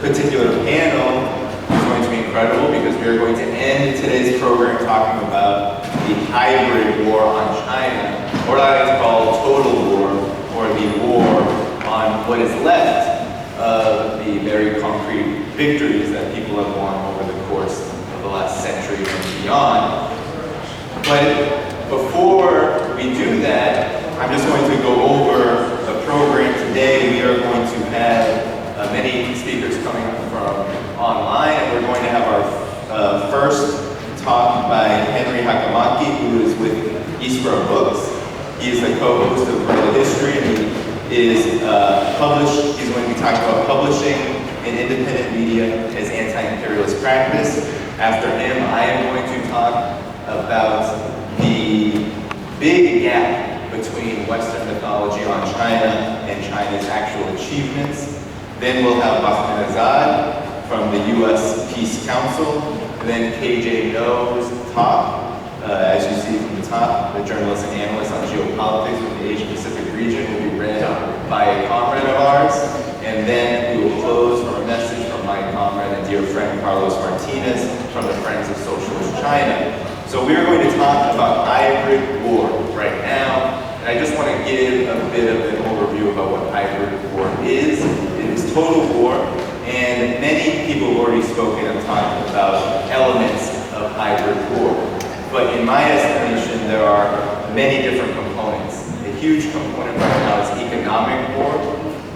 particular panel is going to be incredible because we are going to end today's program talking about the hybrid war on China, or what I like to call total war, or the war on what is left of the very concrete victories that people have won over the course of the last century and beyond. But before we do that, I'm just going to go over the program today. We are going to have many speakers coming from online, and we're going to have our first talk by Henry Hakamaki, who is with Iskra Books. He is the co-host of World History, and he is published. He's going to be talking about publishing in independent media as anti-imperialist practice. After him, I am going to talk about the big gap between Western mythology on China and China's actual achievements. Then we'll have Bahman Azad from the U.S. Peace Council. And then KJ No's talk, as you see from the top, the journalist and analyst on geopolitics from the Asia Pacific region will be read by a comrade of ours. And then we will close from a message from my comrade and dear friend Carlos Martinez from the Friends of Socialist China. So we are going to talk about hybrid war right now. And I just want to give a bit of an overview about what hybrid war is. It is total war, and many people have already spoken and talked about elements of hybrid war. But in my estimation, there are many different components. A huge component right now is economic war,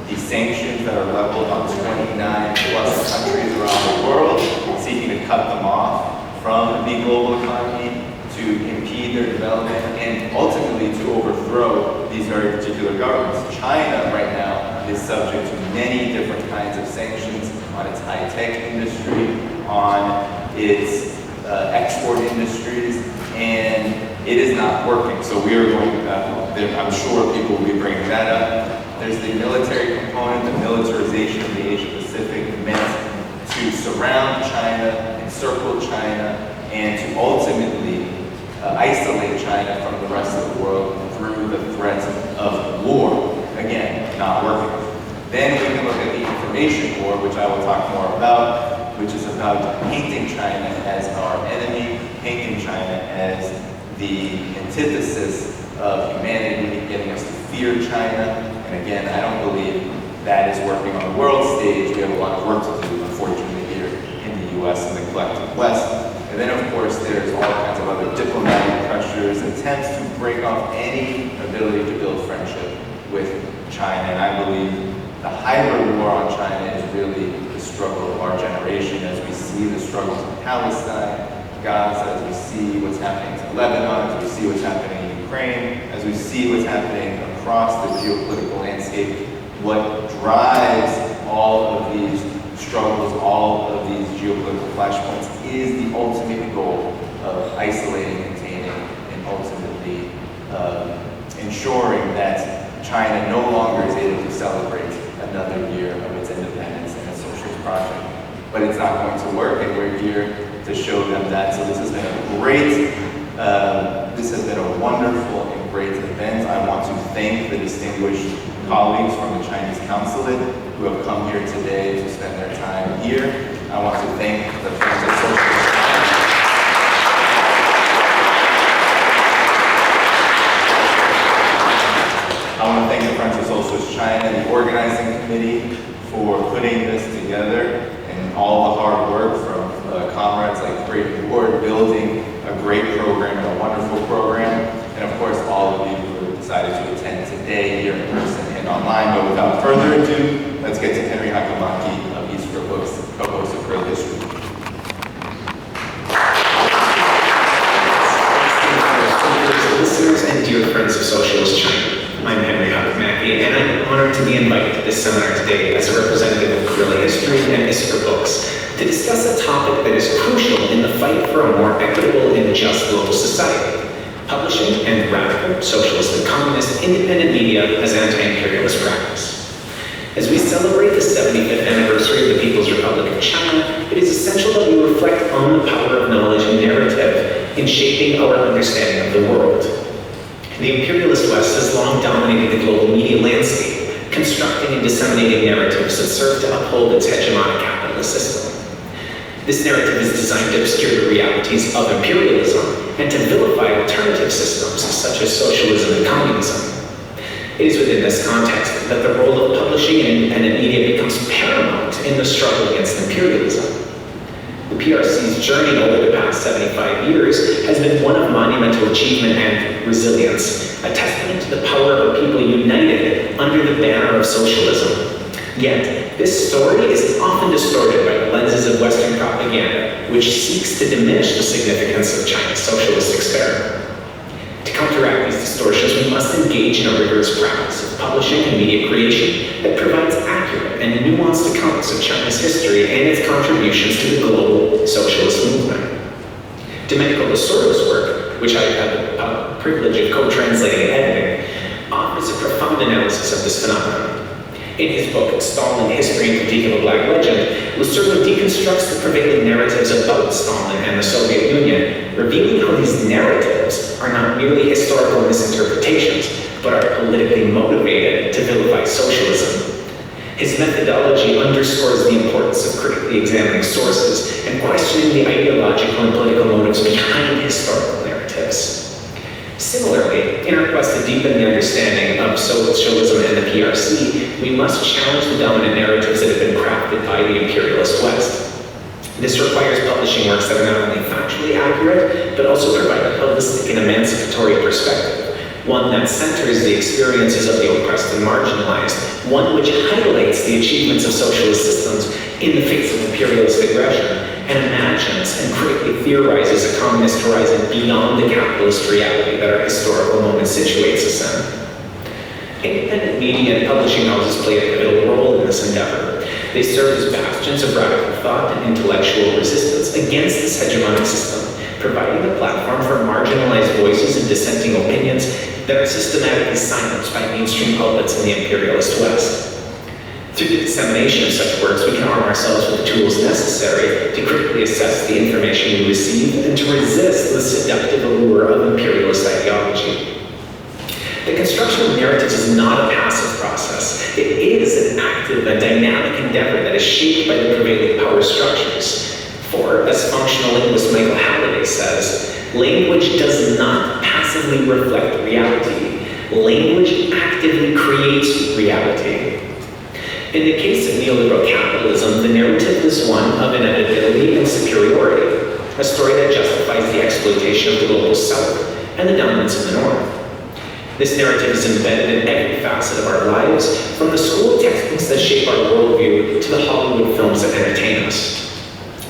the sanctions that are leveled on 29 plus countries around the world, seeking to cut them off from the global economy, to impede their development, and ultimately to overthrow these very particular governments. China right now is subject to many different kinds of sanctions on its high-tech industry, on its export industries, and it is not working. So we are going to, I'm sure people will be bringing that up. There's the military component, the militarization of the Asia Pacific meant to surround China, encircle China, and to ultimately isolate China from the rest of the world through the threat of war. Again, not working. Then we can look at the information war, which I will talk more about, which is about painting China as our enemy, painting China as the antithesis of humanity, getting us to fear China. And again, I don't believe that is working on the world stage. We have a lot of work to do, unfortunately, here in the US and the collective West. And then, of course, there's all kinds of other diplomatic pressures, attempts to break off any ability to build friendship with China. And I believe the hybrid war on China is really the struggle of our generation, as we see the struggles in Palestine, Gaza, as we see what's happening to Lebanon, as we see what's happening in Ukraine, as we see what's happening across the geopolitical landscape. What drives all of these struggles, all of these geopolitical flashpoints, is the ultimate goal of isolating, containing, and ultimately ensuring that China no longer is able to celebrate another year of its independence and its socialist project. But it's not going to work, and we're here to show them that. So this has been a great, this has been a wonderful and great event. I want to thank the distinguished colleagues from the Chinese Consulate who have come here today to spend their time here. I want to thank the Friends of Socialist China. I want to thank the Friends of Socialist China, the organizing committee, for putting this together, and all the hard work from comrades like Creighton Ward, building a great program and a wonderful program, and of course all of you who decided to attend today here in person and online. But without further ado, let's get to Henry Hakamaki of Iskra Books, co-host of World History. Listeners and dear Friends of Socialist China, I'm Henry Hakamaki, and I'm honored to be invited to this seminar today as a representative of Guerrilla History and Iskra Books to discuss a topic that is crucial in the fight for a more equitable and just global society: publishing and radical, socialist, and communist independent media as anti-imperialist practice. As we celebrate the 75th anniversary of the People's Republic of China, it is essential that we reflect on the power of knowledge and narrative in shaping our understanding of the world. The imperialist West has long dominated the global media landscape, constructing and disseminating narratives that serve to uphold its hegemonic capital. capitalist system. This narrative is designed to obscure the realities of imperialism and to vilify alternative systems such as socialism and communism. It is within this context that the role of publishing and independent media becomes paramount in the struggle against imperialism. The PRC's journey over the past 75 years has been one of monumental achievement and resilience, a testament to the power of a people united under the banner of socialism. Yet, this story is often distorted by the lenses of Western propaganda, which seeks to diminish the significance of China's socialist experiment. To counteract these distortions, we must engage in a rigorous practice of publishing and media creation that provides accurate and nuanced accounts of China's history and its contributions to the global socialist movement. Domenico Lasorda's work, which I have the privilege of co-translating and editing, offers a profound analysis of this phenomenon. In his book, Stalin, History and Critique of a Black Legend, Lasorda deconstructs the prevailing narratives about Stalin and the Soviet Union, revealing how these narratives are not merely historical misinterpretations, but are politically motivated to vilify socialism. His methodology underscores the importance of critically examining sources and questioning the ideological and political motives behind historical narratives. Similarly, in our quest to deepen the understanding of socialism and the PRC, we must challenge the dominant narratives that have been crafted by the imperialist West. This requires publishing works that are not only factually accurate, but also provide a holistic and emancipatory perspective, one that centers the experiences of the oppressed and marginalized, one which highlights the achievements of socialist systems in the face of imperialist aggression, and imagines and critically theorizes a communist horizon beyond the capitalist reality that our historical moment situates us in. Independent media and publishing houses play a pivotal role in this endeavor. They serve as bastions of radical thought and intellectual resistance against this hegemonic system, providing a platform for marginalized voices and dissenting opinions that are systematically silenced by mainstream outlets in the imperialist West. Through the dissemination of such works, we can arm ourselves with the tools necessary to critically assess the information we receive and to resist the seductive allure of imperialist ideology. The construction of narratives is not a passive process. It is an active and dynamic endeavor that is shaped by the prevailing power structures. For, as functional linguist Michael Halliday says, language does not passively reflect reality. Language actively creates reality. In the case of neoliberal capitalism, the narrative is one of inevitability and superiority, a story that justifies the exploitation of the global South and the dominance of the North. This narrative is embedded in every facet of our lives, from the school textbooks that shape our worldview to the Hollywood films that entertain us.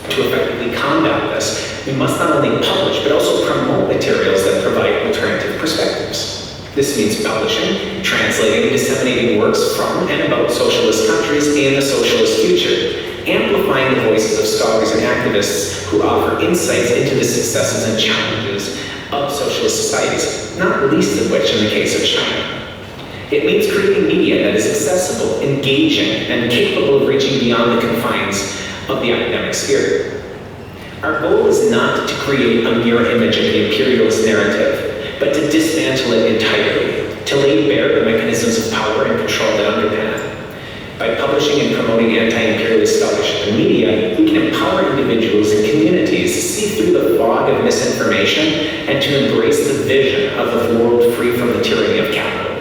To effectively combat this, we must not only publish, but also promote materials that provide alternative perspectives. This means publishing, translating, and disseminating works from and about socialist countries and the socialist future, amplifying the voices of scholars and activists who offer insights into the successes and challenges of socialist societies, not least of which in the case of China. It means creating media that is accessible, engaging, and capable of reaching beyond the confines of the academic sphere. Our goal is not to create a mirror image of the imperialist narrative, but to dismantle it entirely, to lay bare the mechanisms of power and control that underpin it. By publishing and promoting anti-imperialist scholarship and media, we can empower individuals and communities to see through the fog of misinformation and to embrace the vision of a world free from the tyranny of capital.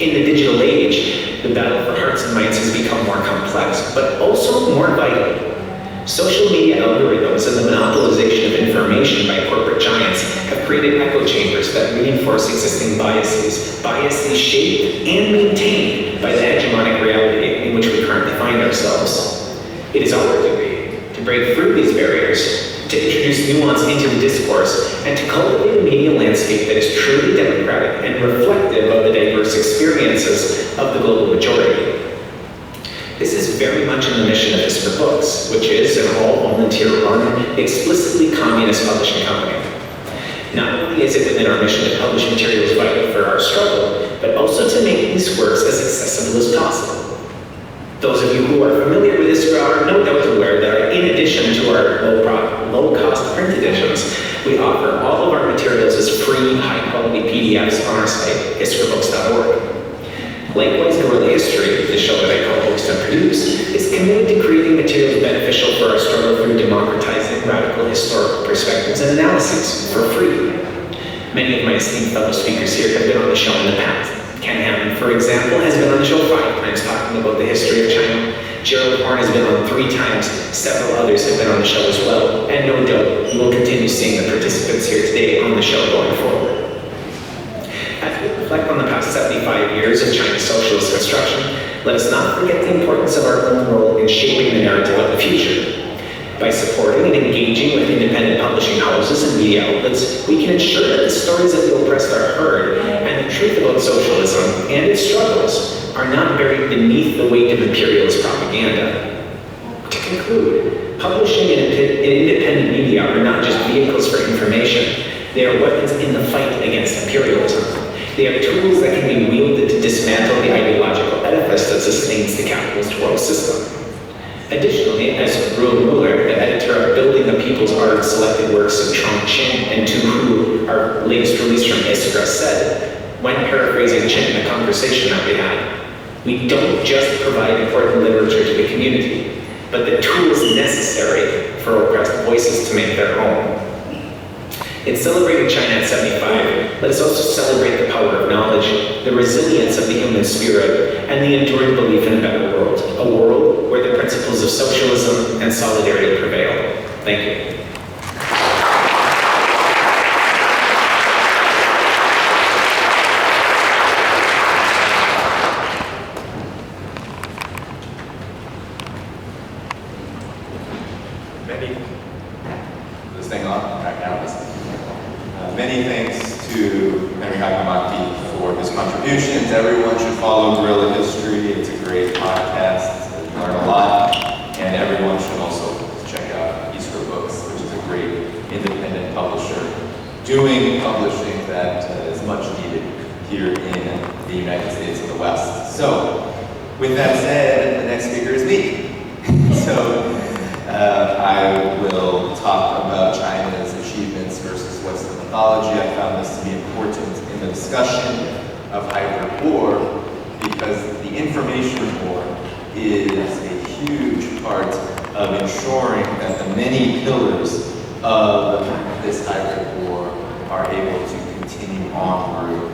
In the digital age, the battle for hearts and minds has become more complex, but also more vital. Social media algorithms and the monopolization of information by corporate giants have created echo chambers that reinforce existing biases shaped and maintained by the hegemonic reality in which we currently find ourselves. It is our duty to break through these barriers, to introduce nuance into the discourse, and to cultivate a media landscape that is truly democratic and reflective of the diverse experiences of the global majority. This is very much in the mission of Iskra Books, which is an all-volunteer-run, explicitly communist publishing company. Not only is it within our mission to publish materials vital for our struggle, but also to make these works as accessible as possible. Those of you who are familiar with Iskra are no doubt aware that in addition to our low-cost print editions, we offer all of our materials as free, high-quality PDFs on our site, iskrabooks.org. Likewise, Guerrilla History, the show that I co-host and produce, is committed to creating materials beneficial for our struggle through democratizing radical historical perspectives and analyses for free. Many of my esteemed fellow speakers here have been on the show in the past. Ken Hammond, for example, has been on the show 5 times talking about the history of China. Gerald Horn has been on 3 times. Several others have been on the show as well. And no doubt, you will continue seeing the participants here today on the show going forward. As we reflect on the past 75 years of China's socialist construction, let us not forget the importance of our own role in shaping the narrative of the future. By supporting and engaging with independent publishing houses and media outlets, we can ensure that the stories of the oppressed are heard and the truth about socialism and its struggles are not buried beneath the weight of imperialist propaganda. To conclude, publishing and independent media are not just vehicles for information, they are weapons in the fight against imperialism. They are tools that can be wielded to dismantle the ideological edifice that sustains the capitalist world system. Additionally, as Ruel Muller, the editor of Building the People's Art of Selected Works of Trong Chin and Tu Hu, our latest release from Iskra, said, when paraphrasing Chin in a conversation that we had, we don't just provide important literature to the community, but the tools necessary for oppressed voices to make their own. In celebrating China at 75, let us also celebrate the power of knowledge, the resilience of the human spirit, and the enduring belief in a better world, a world where the principles of socialism and solidarity prevail. Thank you. Many thanks to Henry Hakamaki for his contributions. Everyone should follow Guerrilla History. It's a great podcast. You learn a lot. And everyone should also check out Iskra Books, which is a great independent publisher doing publishing that is much needed here in the United States of the West. So, with that said, the next speaker is me. I will talk about China's achievements versus Western mythology. I found this to be important in the discussion of hybrid war because the information war is a huge part of ensuring that the many pillars of this hybrid war are able to continue onward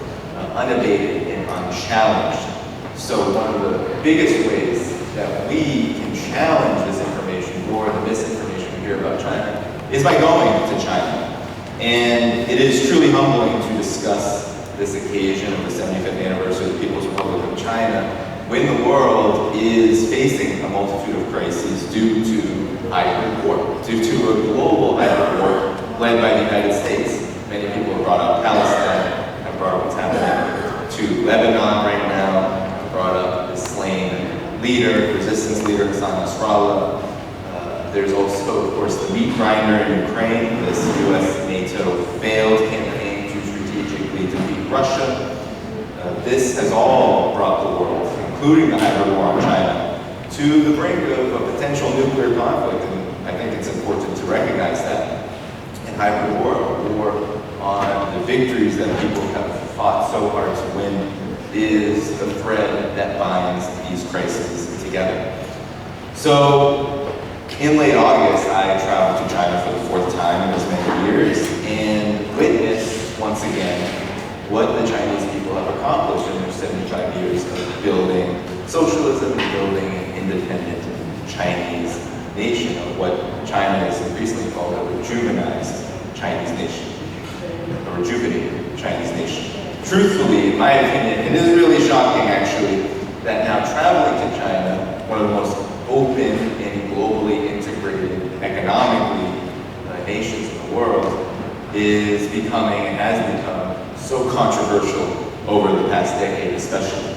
unabated and unchallenged. So one of the biggest ways that we can challenge this information war, the misinformation we hear about China, is by going to China. And it is truly humbling to discuss this occasion of the 75th anniversary of the People's Republic of China when the world is facing a multitude of crises due to hybrid war, due to a global hybrid war led by the United States. Many people have brought up Palestine, have brought up what's happening to Lebanon right now, have brought up the slain leader, resistance leader Hassan Nasrallah. There's also, of course, the meat grinder in Ukraine, this US-NATO failed campaign to strategically defeat Russia. This has all brought the world, including the hybrid war on China, to the brink of a potential nuclear conflict. And I think it's important to recognize that. In hybrid war, a war on the victories that people have fought so hard to win, is the thread that binds these crises together. So, in late August, I traveled to China for the 4th time in as many years and witnessed, once again, what the Chinese people have accomplished in their 75 years of building socialism and building an independent Chinese nation, of what China is increasingly called a rejuvenized Chinese nation, a rejuvenated Chinese nation. Truthfully, in my opinion, it is really shocking, actually, that now traveling to China, one of the most open and globally integrated economically nations in the world, is becoming and has become so controversial over the past decade especially.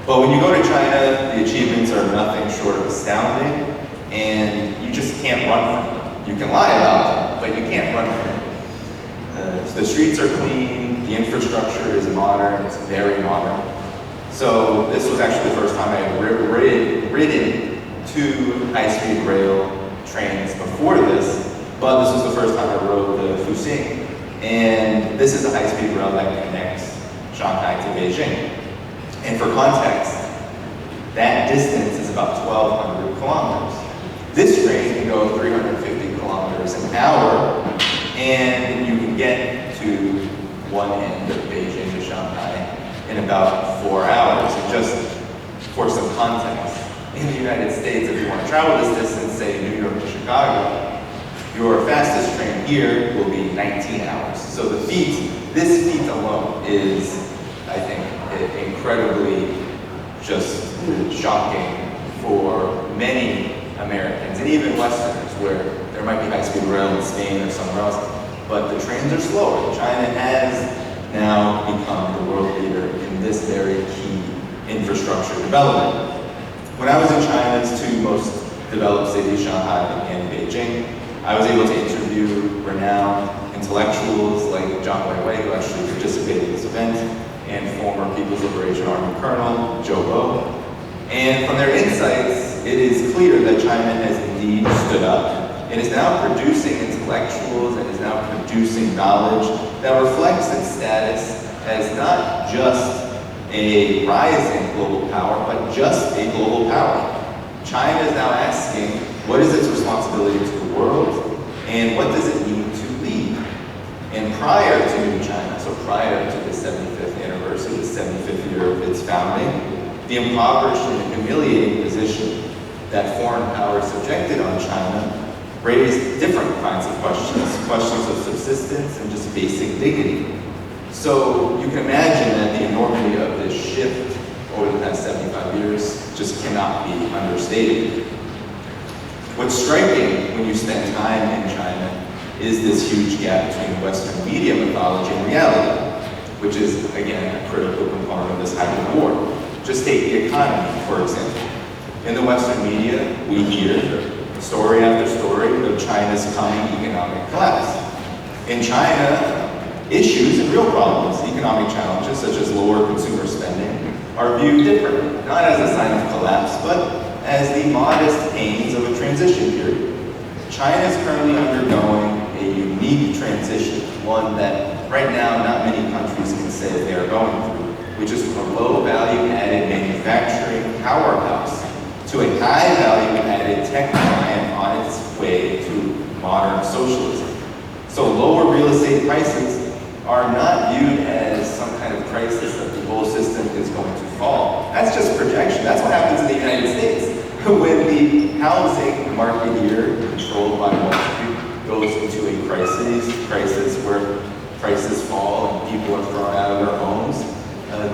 But when you go to China, the achievements are nothing short of astounding, and you just can't run from them. You can lie about them, but you can't run from them. The streets are clean, the infrastructure is modern, it's very modern. So this was actually the first time I had ridden 2 high-speed rail trains before this, but this was the first time I rode the Fuxing. And this is a high-speed rail that connects Shanghai to Beijing. And for context, that distance is about 1,200 kilometers. This train can go 350 kilometers an hour, and you can get to one end of Beijing to Shanghai in about 4 hours. And just for some context, in the United States, if you want to travel this distance, say New York to Chicago, your fastest train here will be 19 hours. So this feat alone is, I think, incredibly just shocking for many Americans and even Westerners, where there might be high-speed rail in Spain or somewhere else, but the trains are slower. China has now become the world leader in this very key infrastructure development. When I was in China's two most developed cities, Shanghai and Beijing, I was able to interview renowned intellectuals like Zhang Weiwei, who actually participated in this event, and former People's Liberation Army Colonel Zhou Bo. And from their insights, it is clear that China has indeed stood up and is now producing intellectuals and is now producing knowledge that reflects its status as not just a rising global power, but just a global power. China is now asking, what is its responsibility to the world, and what does it mean to lead? And prior to China, so prior to the 75th anniversary, the 75th year of its founding, the impoverished and humiliating position that foreign powers subjected on China raised different kinds of questions of subsistence and just basic dignity. So you can imagine that the enormity of this shift over the past 75 years just cannot be understated. What's striking when you spend time in China is this huge gap between Western media mythology and reality, which is, again, a critical component of this hybrid war. Just take the economy, for example. In the Western media, we hear story after story of China's coming economic collapse. In China, issues and real problems, economic challenges such as lower consumer spending, are viewed differently, not as a sign of collapse, but as the modest pains of a transition period. China is currently undergoing a unique transition, one that right now not many countries can say they are going through, which is from a low value-added manufacturing powerhouse to a high value-added tech giant on its way to modern socialism. So lower real estate prices are not viewed as some kind of crisis that the whole system is going to fall. That's just projection. That's what happens in the United States. When the housing market here, controlled by Wall Street, goes into a crisis where prices fall and people are thrown out of their homes,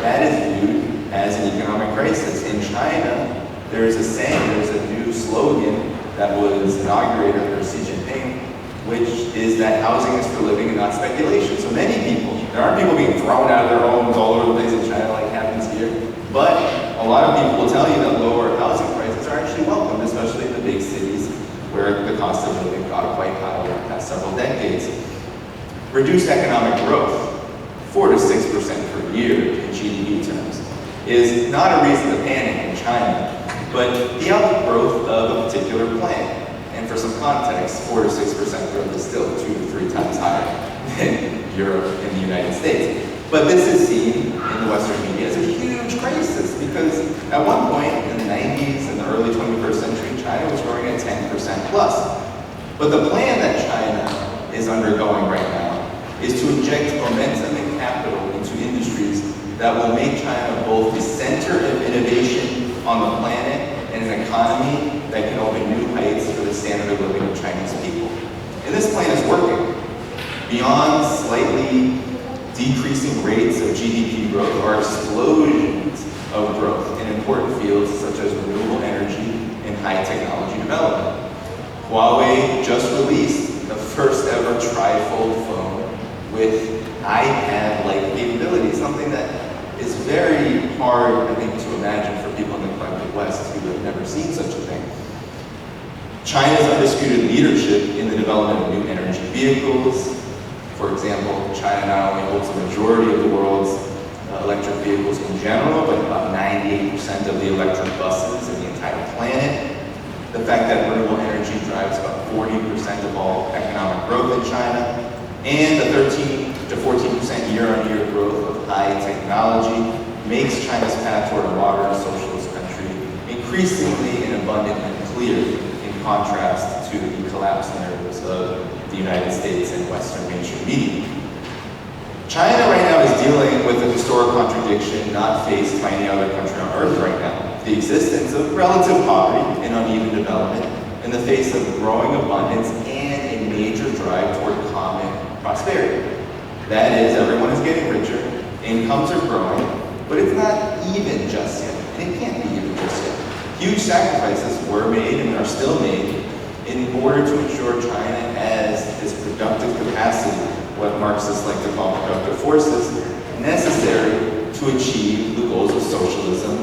that is viewed as an economic crisis. In China, there is a saying, there's a new slogan that was inaugurated under Xi Jinping, which is that housing is for living and not speculation. So many people, there aren't people being thrown out of their homes all over the place in China like happens here, but a lot of people will tell you that lower housing prices are actually welcome, especially in the big cities where the cost of living got quite high over the past several decades. Reduced economic growth, 4 to 6% per year in GDP terms, is not a reason to panic in China, but the outgrowth of a particular plan. And for some context, 4 to 6% growth is still 2 to 3 times higher than Europe and the United States. But this is seen in the Western media as a huge crisis because at one point in the 90s and the early 21st century, China was growing at 10% plus. But the plan that China is undergoing right now is to inject momentum and capital into industries that will make China both the center of innovation on the planet and an economy that can open new heights for the standard of living of Chinese people. And this plan is working. Beyond slightly decreasing rates of GDP growth are explosions of growth in important fields such as renewable energy and high technology development. Huawei just released the first ever trifold phone with iPad-like capabilities, something that is very hard, I think, to imagine for people in the collective West who have never seen such a thing. China's undisputed leadership in the development of new energy vehicles. For example, China not only holds the majority of the world's electric vehicles in general, but about 98% of the electric buses in the entire planet. The fact that renewable energy drives about 40% of all economic growth in China, and the 13 to 14% year-on-year growth of high technology makes China's path toward a modern socialist country increasingly and abundantly clear in contrast to the collapse narratives of the United States and Western mainstream media. China right now is dealing with a historic contradiction not faced by any other country on earth right now: the existence of relative poverty and uneven development in the face of growing abundance and a major drive toward common prosperity. That is, everyone is getting richer, incomes are growing, but it's not even just yet, and it can't be even just yet. Huge sacrifices were made and are still made in order to ensure China has this productive capacity, what Marxists like to call productive forces, necessary to achieve the goals of socialism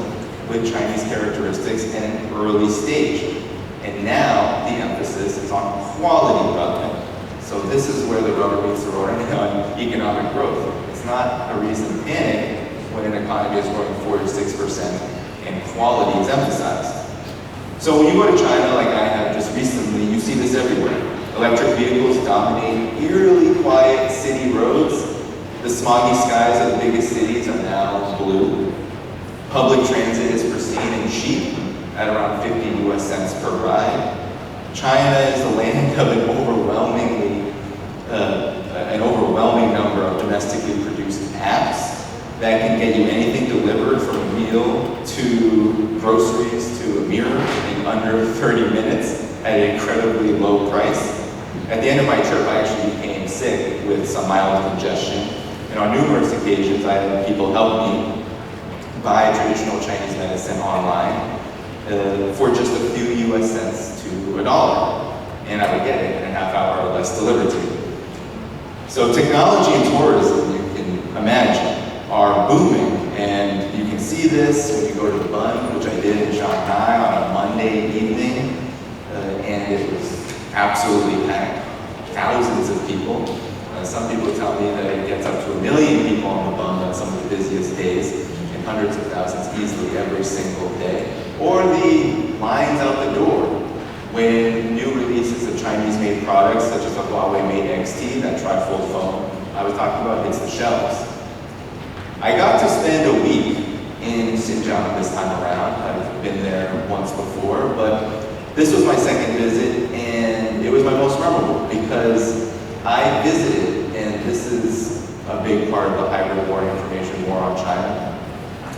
with Chinese characteristics in an early stage. And now the emphasis is on quality development. So this is where the rubber meets the road on economic growth. It's not a reason to panic when an economy is growing 4 to 6% and quality is emphasized. So when you go to China, like I have just recently, you see this everywhere. Electric vehicles dominate eerily quiet city roads. The smoggy skies of the biggest cities are now blue. Public transit is pristine and cheap at around 50 US cents per ride. China is the land of an overwhelming number of domestically produced apps that can get you anything delivered from a meal to groceries to a mirror in under 30 minutes at an incredibly low price. At the end of my trip, I actually became sick with some mild congestion, and on numerous occasions I had people help me buy traditional Chinese medicine online for just a few US cents to $1, and I would get it in a half hour or less delivered to me. So technology and tourism, you can imagine, are booming, and you can see this when you go to Bund, which I did in Shanghai on a Monday evening, and it was absolutely packed, thousands of people. Some people tell me that it gets up to 1 million people on the Bund on some of the busiest days, and hundreds of thousands easily every single day. Or the lines out the door when new releases of Chinese-made products, such as the Huawei Mate XT, that trifold phone I was talking about, hits the shelves. I got to spend a week in Xinjiang this time around. I've been there once before, but this was my second visit, and it was my most memorable because I visited, and this is a big part of the hybrid war information war on China.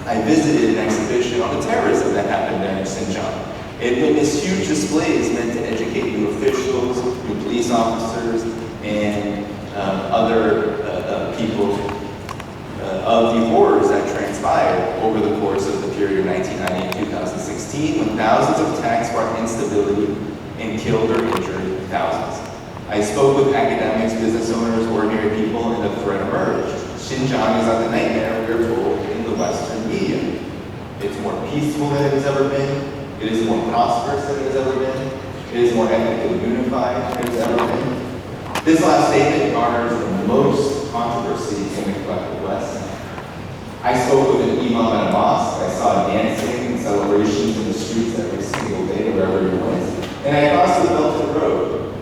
I visited an exhibition on the terrorism that happened there in Xinjiang. It witnessed huge displays meant to educate new officials, new police officers, and other people of the horrors that transpired over the course of the period of 1990 and 2016, when thousands of attacks sparked instability and killed or injured thousands. I spoke with academics, business owners, ordinary people, and the threat emerged. Xinjiang is not the nightmare we are told in the Western media. It's more peaceful than it has ever been. It is more prosperous than it has ever been. It is more ethnically unified than it has ever been. This last statement garners the most controversy in the collective West. I spoke with an imam at a mosque. I saw dancing and celebrations in the streets every single day, wherever you went. And I crossed the Belt and Road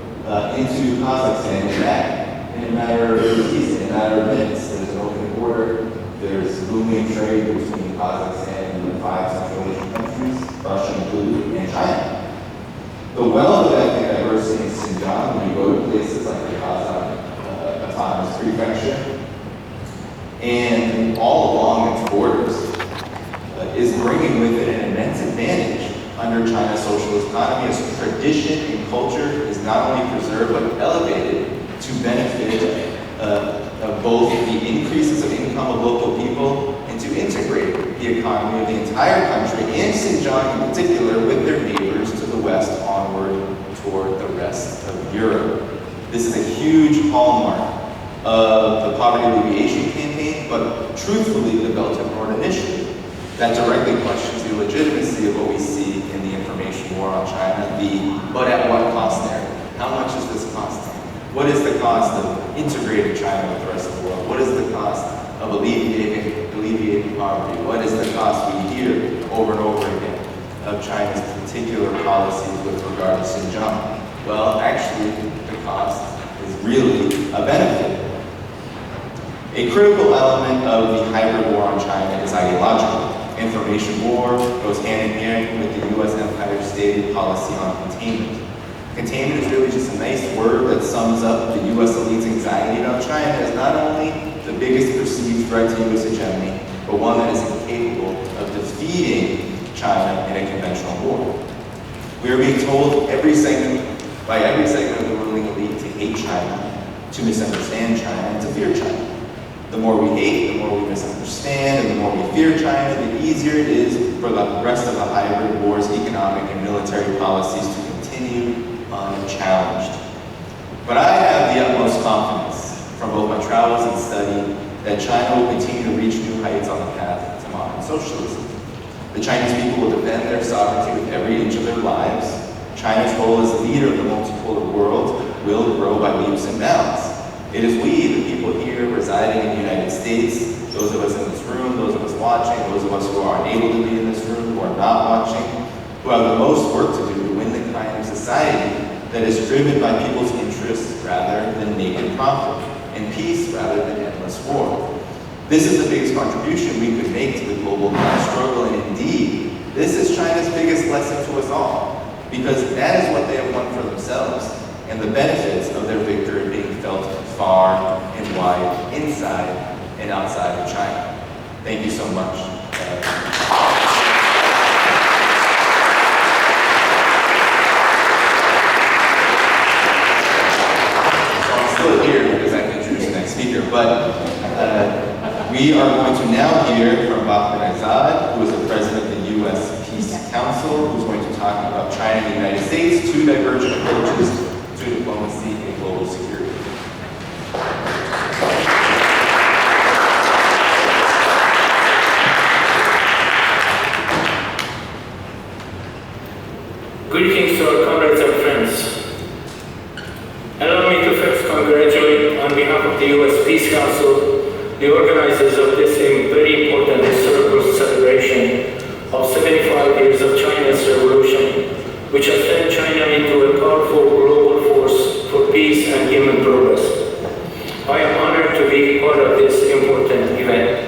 into Kazakhstan and back in a matter of minutes. There's an open border. There's booming trade between Kazakhstan and the 5 Central Asian countries, Russia included, and China. The wealth of ethnic diversity in Xinjiang, when you go to places like the Kazakh Autonomous Prefecture, and all along its borders, is bringing with it an immense advantage under China's socialist economy, as tradition and culture is not only preserved but elevated to benefit both the increases of income of local people and to integrate the economy of the entire country, and Xinjiang in particular, with their neighbors to the west onward toward the rest of Europe. This is a huge hallmark of the poverty alleviation campaign, but truthfully the Belt and Road Initiative that directly questions the legitimacy of what we see in the information war on China, the but at what cost narrative. How much is this costing? What is the cost of integrating China with the rest of the world? What is the cost of alleviating poverty? What is the cost we hear over and over again of China's particular policies with regard to Xinjiang? Well, actually, the cost is really a benefit. A critical element of the hybrid war on China is ideological. Information war goes hand in hand with the US Empire stated policy on containment. Containment is really just a nice word that sums up the US elite's anxiety about China as not only the biggest perceived threat to US hegemony, but one that is incapable of defeating China in a conventional war. We are being told by every segment of the ruling elite to hate China, to misunderstand China, and to fear China. The more we hate, the more we misunderstand, and the more we fear China, the easier it is for the rest of the hybrid war's economic and military policies to continue unchallenged. But I have the utmost confidence from both my travels and study that China will continue to reach new heights on the path to modern socialism. The Chinese people will defend their sovereignty with every inch of their lives. China's role as leader of the multipolar world will grow by leaps and bounds. It is we, the people here residing in the United States, those of us in this room, those of us watching, those of us who are unable to be in this room, who are not watching, who have the most work to do to win the kind of society that is driven by people's interests rather than naked profit, and peace rather than endless war. This is the biggest contribution we could make to the global class struggle, and indeed, this is China's biggest lesson to us all, because that is what they have won for themselves, and the benefits of their victory being felt far and wide, inside and outside of China. Thank you so much. So I'm still here because I can introduce the next speaker, but we are going to now hear from Bahman Azad, who is the president of the U.S. Peace Council, who's going to talk about China and the United States, two divergent approaches to diplomacy and global security. Greetings to our comrades and friends. Allow me to first congratulate, on behalf of the U.S. Peace Council, the organizers of this very important historical celebration of 75 years of China's revolution, which has turned China into a powerful global force for peace and human progress. I am honored to be part of this important event.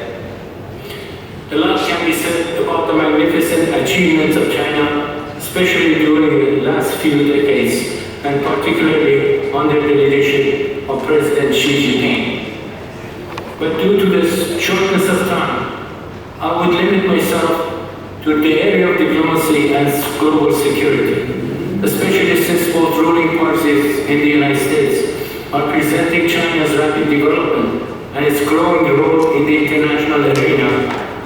A lot can be said about the magnificent achievements of China, especially during the last few decades, and particularly under the leadership of President Xi Jinping. But due to this shortness of time, I would limit myself to the area of diplomacy and global security, especially since both ruling parties in the United States are presenting China's rapid development and its growing role in the international arena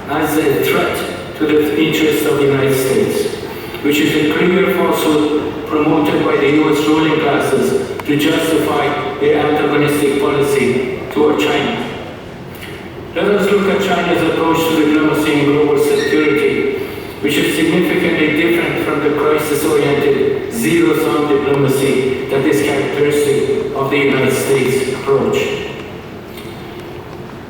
as a threat to the interests of the United States, which is a clear falsehood promoted by the U.S. ruling classes to justify their antagonistic policy toward China. Let us look at China's approach to diplomacy and global security, which is significantly different from the crisis-oriented, zero-sum diplomacy that is characteristic of the United States approach.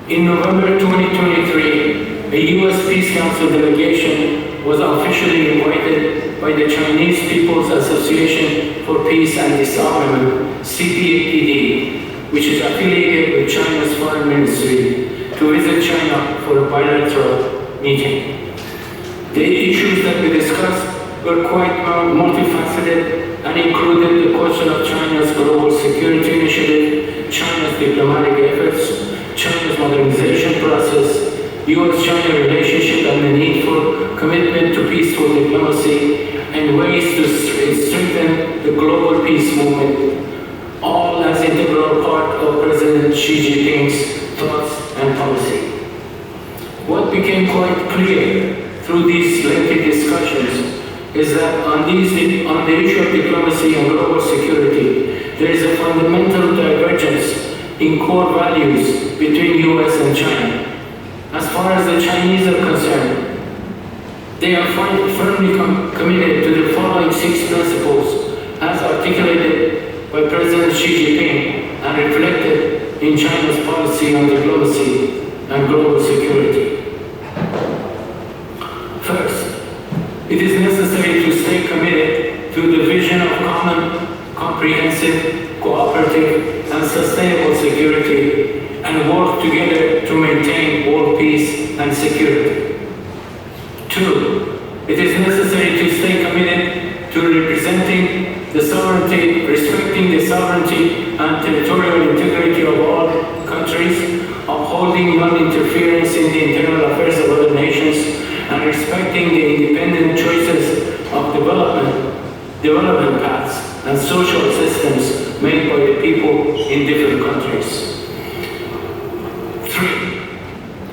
In November 2023, a U.S. Peace Council delegation was officially invited by the Chinese People's Association for Peace and Disarmament, CPAPD, which is affiliated with China's Foreign Ministry, to visit China for a bilateral meeting. The issues that we discussed were quite multifaceted and included the question of China's global security initiative, China's diplomatic efforts, China's modernization process, U.S.-China relationship and the need for commitment to peaceful diplomacy, and ways to strengthen the global peace movement, all as integral part of President Xi Jinping's thoughts and policy. What became quite clear through these lengthy discussions is that on the issue of diplomacy and global security, there is a fundamental divergence in core values between U.S. and China. As far as the Chinese are concerned, they are firmly committed to the following 6 principles as articulated by President Xi Jinping and reflected in China's policy on diplomacy and global security. First, it is necessary to stay committed to the vision of common, comprehensive, cooperative, and sustainable security, and and work together to maintain world peace and security. 2. It is necessary to stay committed to representing the sovereignty, respecting the sovereignty and territorial integrity of all countries, upholding non-interference in the internal affairs of other nations, and respecting the independent choices of development paths and social systems made by the people in different countries. 3.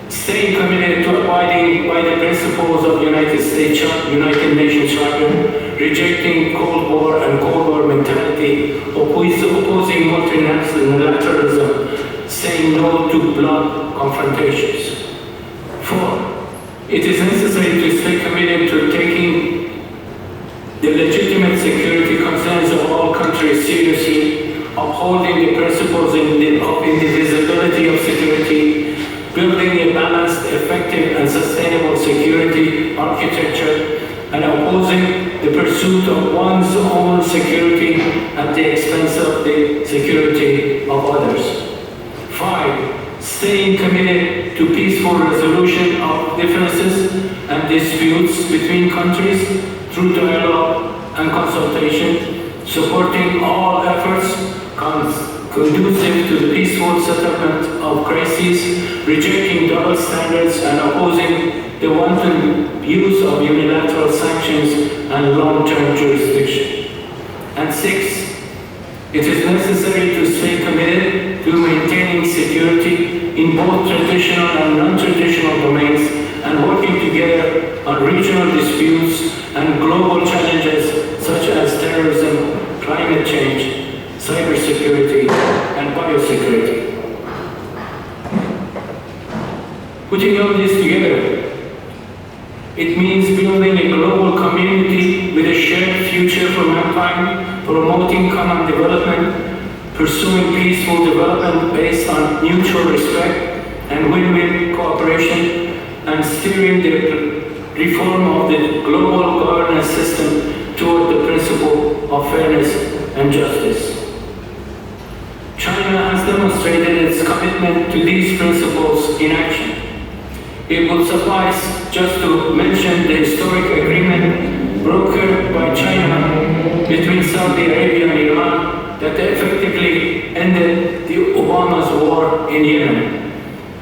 Staying committed to abiding by the principles of United Nations Charter, rejecting Cold War and Cold War mentality, opposing multilateralism, saying no to blood confrontations. 4. It is necessary to stay committed to taking the legitimate security concerns of all countries seriously, upholding the principles of indivisibility of security, building a balanced, effective, and sustainable security architecture, and opposing the pursuit of one's own security at the expense of the security of others. 5. Staying committed to peaceful resolution of differences and disputes between countries through dialogue and consultation, supporting all efforts conducive to the peaceful settlement of crises, rejecting double standards and opposing the wanton use of unilateral sanctions and long-term jurisdiction. And 6. It is necessary to stay committed to maintaining security in both traditional and non-traditional domains and working together on regional disputes and global challenges such as terrorism, climate change, cybersecurity, and biosecurity. Putting all this together, it means building a global community with a shared future for mankind, promoting common development, pursuing peaceful development based on mutual respect and win-win cooperation, and steering the reform of the global governance system toward the principle of fairness and justice. China has demonstrated its commitment to these principles in action. It would suffice just to mention the historic agreement brokered by China between Saudi Arabia and Iran that effectively ended the Obama's war in Yemen,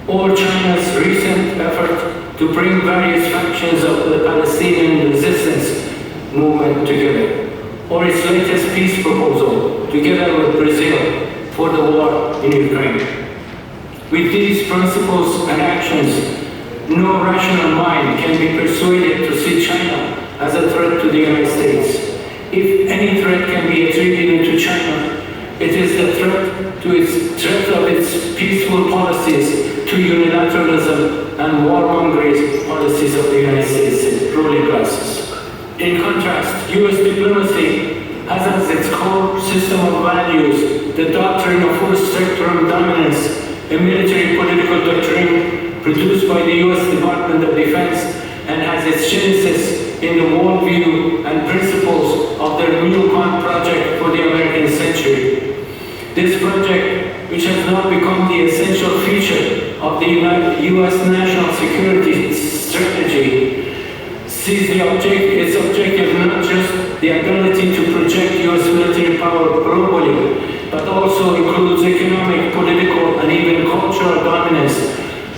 or China's recent effort to bring various factions of the Palestinian resistance movement together, or its latest peace proposal together with Brazil for the war in Ukraine. With these principles and actions, no rational mind can be persuaded to see China as a threat to the United States. If any threat can be attributed to China, it is the threat of its peaceful policies to unilateralism and warmongering policies of the United States ruling classes. In contrast, U.S. diplomacy has as its core system of values the doctrine of full spectrum dominance, a military political doctrine produced by the U.S. Department of Defense and has its genesis in the worldview and principles of the Newcon project for the American century. This project, which has now become the essential feature of the U.S. national security strategy, sees its objective not just the ability to project U.S. military power globally, but also includes economic, political, and even cultural dominance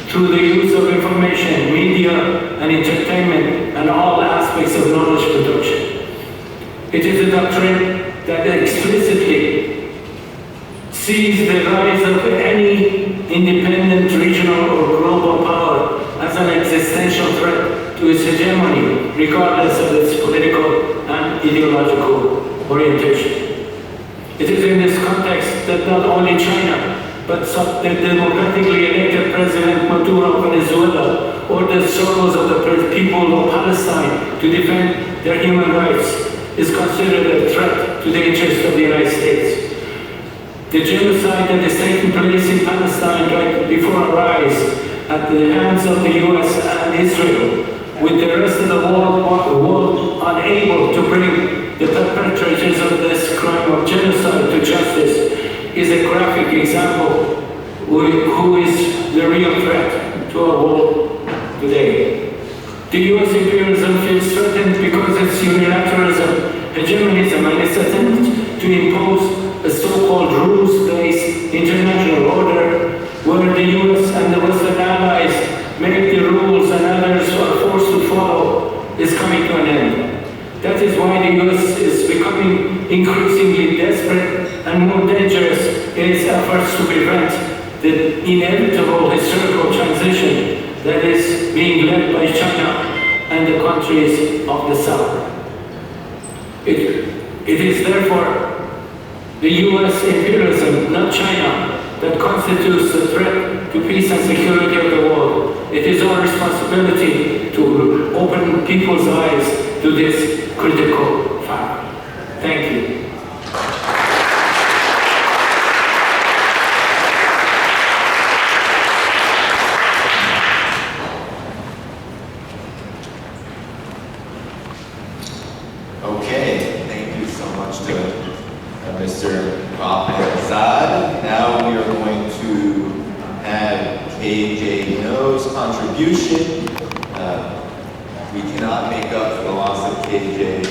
through the use of information, media, and entertainment, and all aspects of knowledge production. It is a doctrine that explicitly sees the rise of any independent regional or global power as an existential threat to its hegemony, regardless of its political and ideological orientation. It is in this context that not only China, but the democratically elected President Maduro of Venezuela or the struggles of the people of Palestine to defend their human rights is considered a threat to the interests of the United States. The genocide that is taking place in Palestine right before our eyes at the hands of the US and Israel, with the rest of the world unable to bring the perpetrators of this crime of genocide to justice, is a graphic example who is the real threat to our world today. The US imperialism feels threatened because its unilateralism, hegemonism, and its attempt to impose a so-called rules-based international order where the US and the Western allies make the rules and others are forced to follow is coming to an end. That is why the US is becoming increasingly desperate and more dangerous in its efforts to prevent the inevitable historical transition that is being led by China and the countries of the South. It is therefore the US imperialism, not China, that constitutes the threat to peace and security of the world. It is our responsibility to open people's eyes to this critical fact. Thank you. Okay, thank you so much to Mr. Azad. Now we are going to have KJ No's contribution. We cannot make up for the loss of KJ.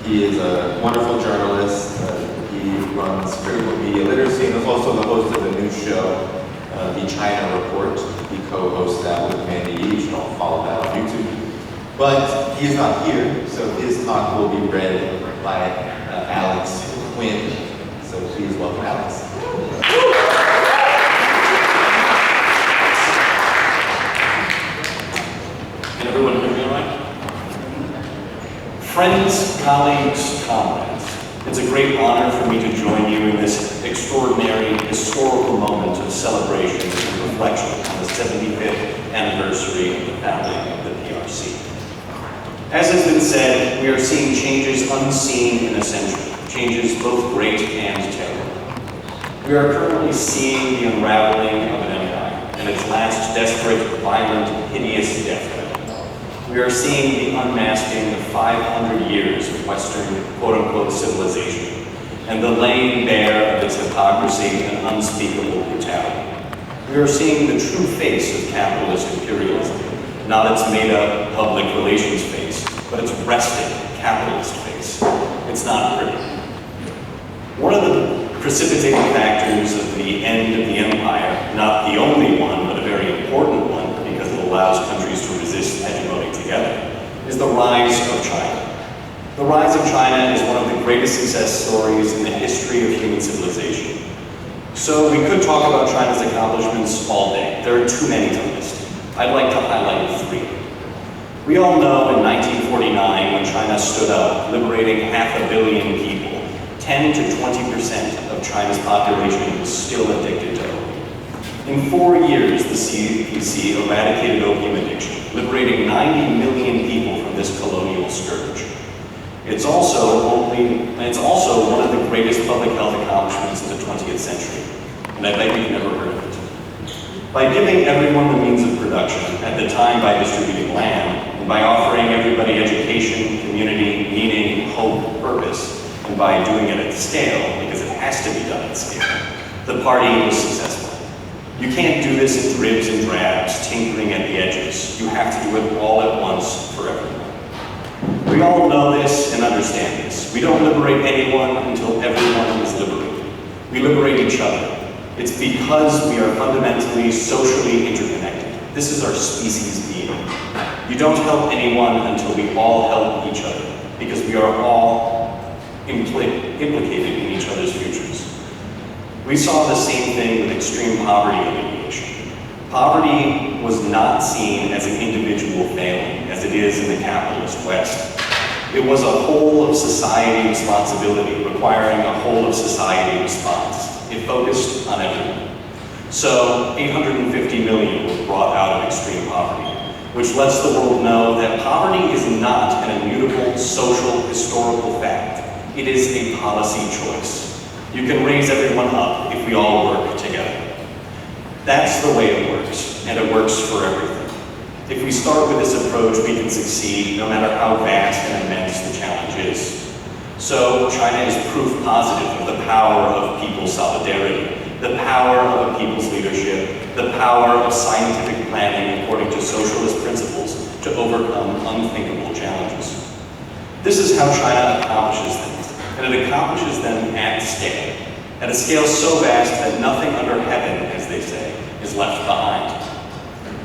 He is a wonderful journalist. He runs Critical Media Literacy and is also the host of a new show, The China Report. He co-hosts that with Mandy Yi. You can all follow that on YouTube. But he is not here, so his talk will be read by Alex Quinn. So please welcome Alex. Can everyone hear me all right? Friends, colleagues, comrades, it's a great honor for me to join you in this extraordinary historical moment of celebration and reflection on the 75th anniversary of the founding of the PRC. As has been said, we are seeing changes unseen in a century, changes both great and terrible. We are currently seeing the unraveling of an empire and its last desperate, violent, hideous death knell. We are seeing the unmasking of 500 years of Western quote-unquote civilization and the laying bare of its hypocrisy and unspeakable brutality. We are seeing the true face of capitalist imperialism, not its made-up public relations face, but its rested capitalist face. It's not pretty. One of the precipitating factors of the end of the empire, not the only one, but a very important one, because it allows countries to resist hegemony together, is the rise of China. The rise of China is one of the greatest success stories in the history of human civilization. So we could talk about China's accomplishments all day. There are too many to list. I'd like to highlight 3. We all know in 1949, when China stood up, liberating 500 million people, 10 to 20% of China's population was still addicted to opium. In 4 years, the CPC eradicated opium addiction, liberating 90 million people from this colonial scourge. It's also one of the greatest public health accomplishments in the 20th century, and I bet you've never heard of it. By giving everyone the means of production, at the time by distributing land, and by offering everybody education, community, meaning, hope, purpose, and by doing it at scale, because it has to be done at scale, the party was successful. You can't do this in dribs and drabs, tinkering at the edges. You have to do it all at once for everyone. We all know this and understand this. We don't liberate anyone until everyone is liberated. We liberate each other. It's because we are fundamentally socially interconnected. This is our species being. You don't help anyone until we all help each other, because we are all implicated in each other's futures. We saw the same thing with extreme poverty alleviation. Poverty was not seen as an individual failing, as it is in the capitalist West. It was a whole of society responsibility, requiring a whole of society response. It focused on everyone. So 850 million were brought out of extreme poverty, which lets the world know that poverty is not an immutable social historical fact. It is a policy choice. You can raise everyone up if we all work together. That's the way it works, and it works for everything. If we start with this approach, we can succeed no matter how vast and immense the challenge is. So China is proof positive of the power of people's solidarity, the power of a people's leadership, the power of scientific planning according to socialist principles to overcome unthinkable challenges. This is how China accomplishes things, and it accomplishes them at a scale so vast that nothing under heaven, as they say, is left behind.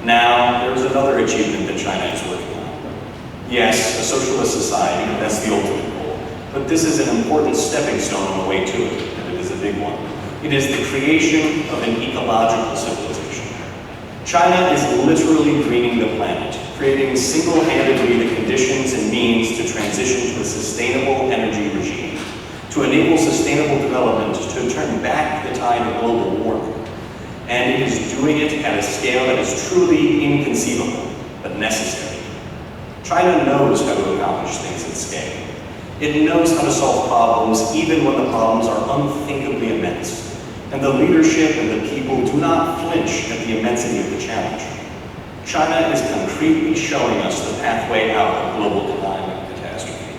Now, there is another achievement that China is working on. Yes, a socialist society, that's the ultimate goal. But this is an important stepping stone on the way to it, and it is a big one. It is the creation of an ecological civilization. China is literally greening the planet, creating single-handedly the conditions and means to transition to a sustainable energy regime, to enable sustainable development, to turn back the tide of global warming. And it is doing it at a scale that is truly inconceivable, but necessary. China knows how to accomplish things at scale. It knows how to solve problems even when the problems are unthinkably immense. And the leadership and the people do not flinch at the immensity of the challenge. China is concretely showing us the pathway out of global climate catastrophe.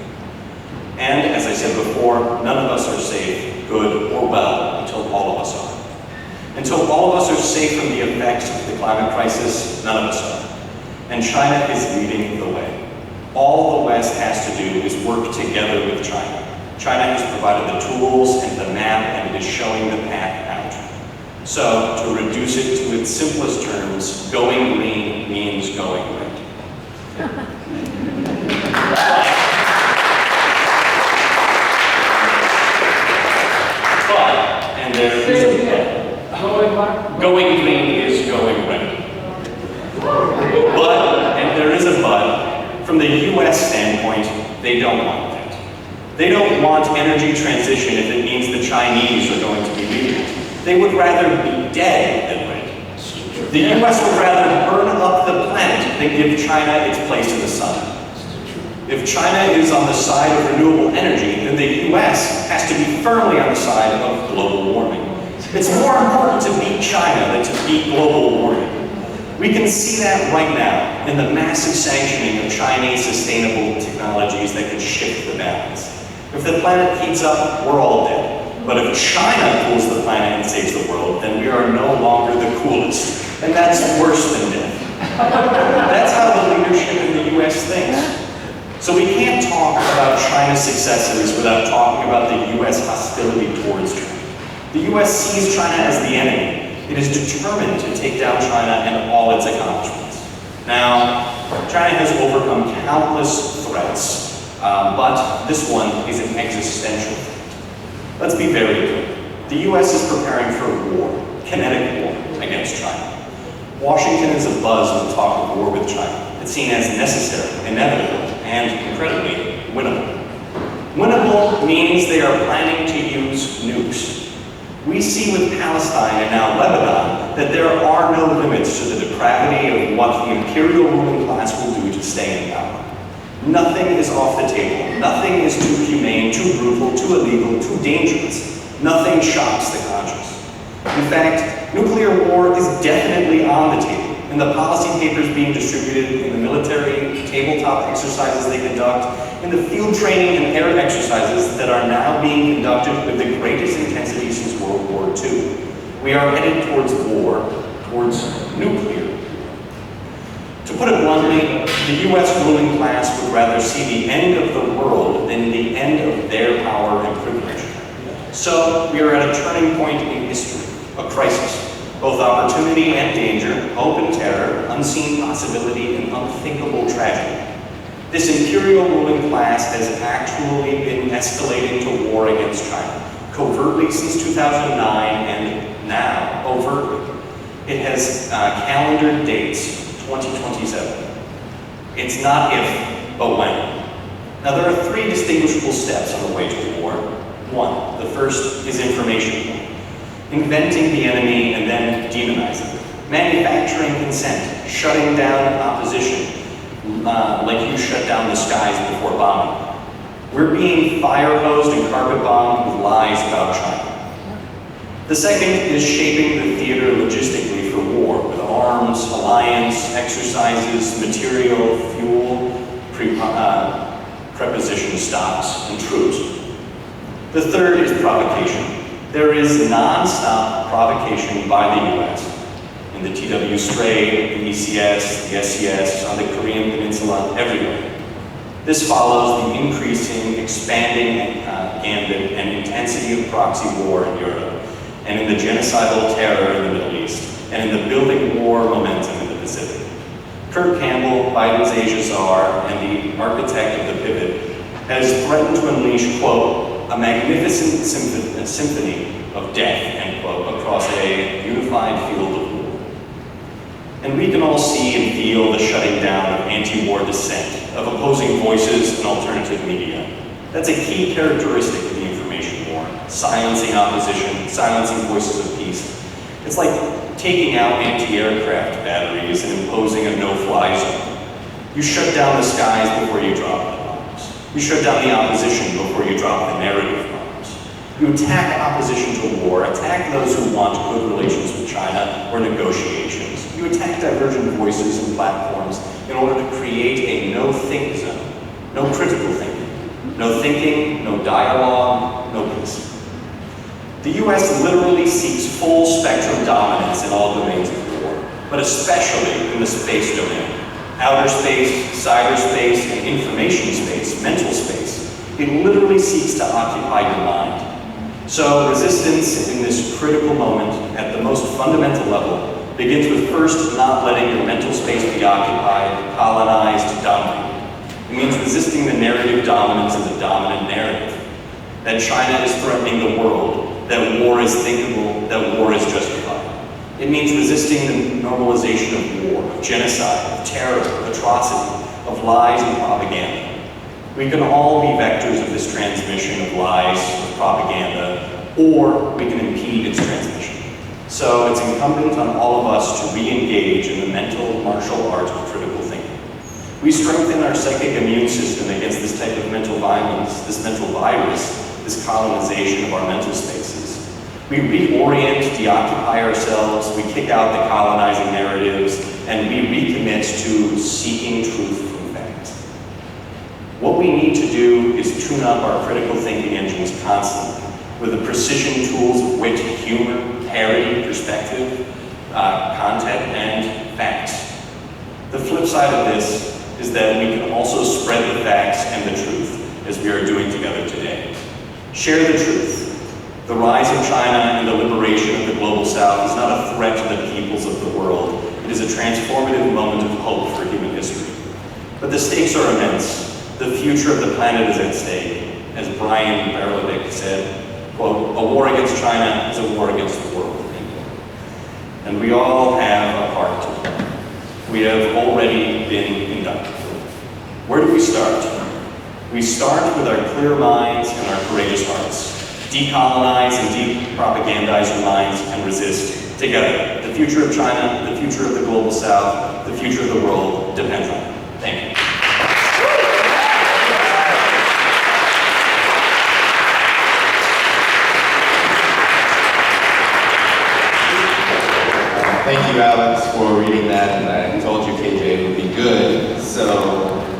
And as I said before, none of us are safe, good, or well until all of us are. Until all of us are safe from the effects of the climate crisis, none of us are. And China is leading the way. All the West has to do is work together with China. China has provided the tools and the map, and it is showing the path out. So, to reduce it to its simplest terms, going green means going right. But, and there is a but, going green is going right. But, and there is a but, from the US standpoint, they don't want that. They don't want energy transition if it means the Chinese are going to be leading it. They would rather be dead than ready. The US would rather burn up the planet than give China its place in the sun. If China is on the side of renewable energy, then the US has to be firmly on the side of global warming. It's more important to beat China than to beat global warming. We can see that right now in the massive sanctioning of Chinese sustainable technologies that could shift the balance. If the planet heats up, we're all dead. But if China cools the planet and saves the world, then we are no longer the coolest. And that's worse than death. That's how the leadership in the US thinks. So we can't talk about China's successes without talking about the US hostility towards China. The US sees China as the enemy. It is determined to take down China and all its accomplishments. Now, China has overcome countless threats, but this one is an existential threat. Let's be very clear. The US is preparing for war, kinetic war, against China. Washington is abuzz with talk of war with China. It's seen as necessary, inevitable, and incredibly winnable. Winnable means they are planning to use nukes. We see with Palestine and now Lebanon that there are no limits to the depravity of what the imperial ruling class will do to stay in power. Nothing is off the table. Nothing is too humane, too brutal, too illegal, too dangerous. Nothing shocks the conscience. In fact, nuclear war is definitely on the table. In the policy papers being distributed, in the military tabletop exercises they conduct, in the field training and air exercises that are now being conducted with the greatest intensity since World War II. We are headed towards war, towards nuclear war. To put it bluntly, the US ruling class would rather see the end of the world than the end of their power and privilege. So we are at a turning point in history, a crisis. Both opportunity and danger, hope and terror, unseen possibility and unthinkable tragedy. This imperial ruling class has actually been escalating to war against China, covertly since 2009 and now overtly. It has calendar dates, 2027. It's not if, but when. Now there are three distinguishable steps on the way to war. One, the first is information war. Inventing the enemy and then demonizing it. Manufacturing consent, shutting down opposition, like you shut down the skies before bombing. We're being fire-hosed and carpet-bombed with lies about China. The second is shaping the theater logistically for war, with arms, alliance, exercises, material, fuel, preposition stocks, and troops. The third is provocation. There is non-stop provocation by the U.S. in the TW Strait, the ECS, the SCS, on the Korean Peninsula, everywhere. This follows the increasing, expanding gambit and intensity of proxy war in Europe, and in the genocidal terror in the Middle East, and in the building war momentum in the Pacific. Kurt Campbell, Biden's Asia czar, and the architect of the pivot, has threatened to unleash, quote, a magnificent symphony of death, end quote, across a unified field of war. And we can all see and feel the shutting down of anti-war dissent, of opposing voices and alternative media. That's a key characteristic of the information war, silencing opposition, silencing voices of peace. It's like taking out anti-aircraft batteries and imposing a no-fly zone. You shut down the skies before you drop the bombs. You shut down the opposition before you drop the narrative bombs. You attack opposition to war, attack those who want good relations with China or negotiations. You attack divergent voices and platforms in order to create a no-think zone, no critical thinking, no dialogue, no peace. The US literally seeks full spectrum dominance in all domains of war, but especially in the space domain. Outer space, cyberspace, and information space, mental space. It literally seeks to occupy your mind. So resistance in this critical moment at the most fundamental level begins with first not letting your mental space be occupied, colonized, dominated. It means resisting the narrative dominance of the dominant narrative. That China is threatening the world, that war is thinkable, that war is justified. It means resisting the normalization of war, of genocide, of terror, of atrocity, of lies and propaganda. We can all be vectors of this transmission of lies, of propaganda, or we can impede its transmission. So it's incumbent on all of us to re-engage in the mental martial art of critical thinking. We strengthen our psychic immune system against this type of mental violence, this mental virus, this colonization of our mental spaces. We reorient, deoccupy ourselves, we kick out the colonizing narratives, and we recommit to seeking truth from fact. What we need to do is tune up our critical thinking engines constantly with the precision tools of wit, humor, parody, perspective, content, and facts. The flip side of this is that we can also spread the facts and the truth, as we are doing together today. Share the truth. The rise of China and the liberation of the global South is not a threat to the peoples of the world. It is a transformative moment of hope for human history. But the stakes are immense. The future of the planet is at stake. As Brian Berlevik said, quote, a war against China is a war against the world. And we all have a part to play. We have already been inducted. Where do we start? We start with our clear minds and our courageous hearts. Decolonize and de-propagandize your minds and resist together. The future of China, the future of the global South, the future of the world depends on it. Thank you. Thank you, Alex, for reading that, and I told you KJ would be good. So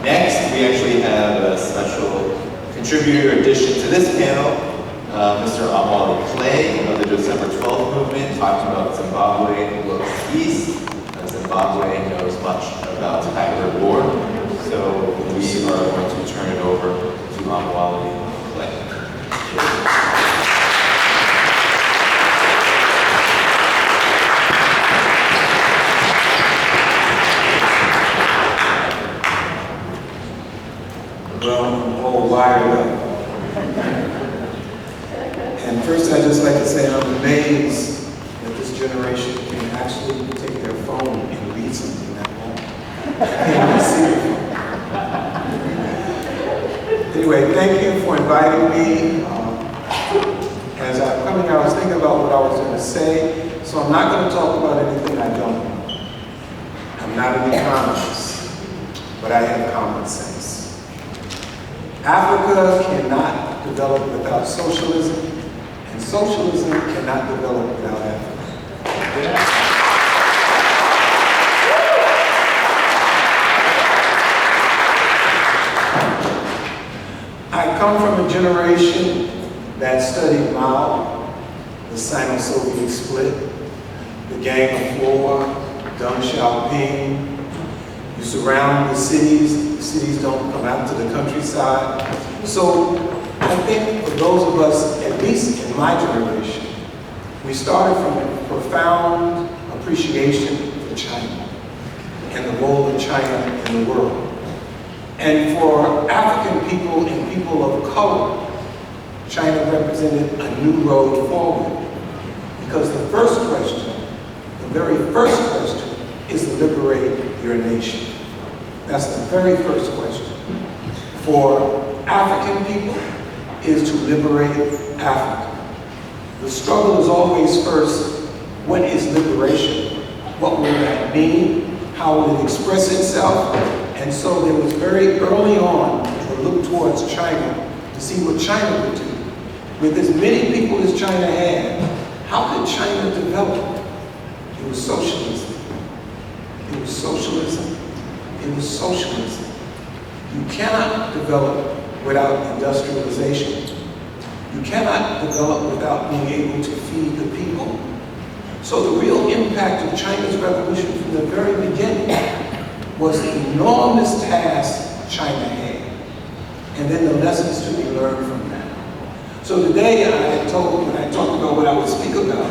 next, we actually have a special contributor addition to this panel, Mr. Amwali Clay of the December 12th movement, talking about Zimbabwe looks east. Zimbabwe knows much about hybrid war, so we are going to turn it over to Amwali Clay. Well, I'm all wired up. And first I'd just like to say I'm amazed that this generation can actually take their phone and read something that long. I can't see it. Anyway, thank you for inviting me. As I'm coming out, I was thinking about what I was going to say, so I'm not going to talk about anything I don't know. I'm not an economist, but I have common sense. Africa cannot develop without socialism, and socialism cannot develop without Africa. I come from a generation that studied Mao, the Sino-Soviet split, the Gang of Four, Deng Xiaoping. You surround the cities don't come out to the countryside. So I think for those of us, at least in my generation, we started from a profound appreciation for China and the role of China in the world. And for African people and people of color, China represented a new road forward. Because the first question, the very first question, is to liberate your nation. That's the very first question. For African people, is to liberate Africa. The struggle is always first, what is liberation? What will that mean? How will it express itself? And so there was very early on a look towards China to see what China would do. With as many people as China had, how could China develop? It was socialism. It was socialism. It was socialism. You cannot develop without industrialization. You cannot develop without being able to feed the people. So the real impact of China's revolution from the very beginning was the enormous task China had, and then the lessons to be learned from that. So today when I talked about what I would speak about,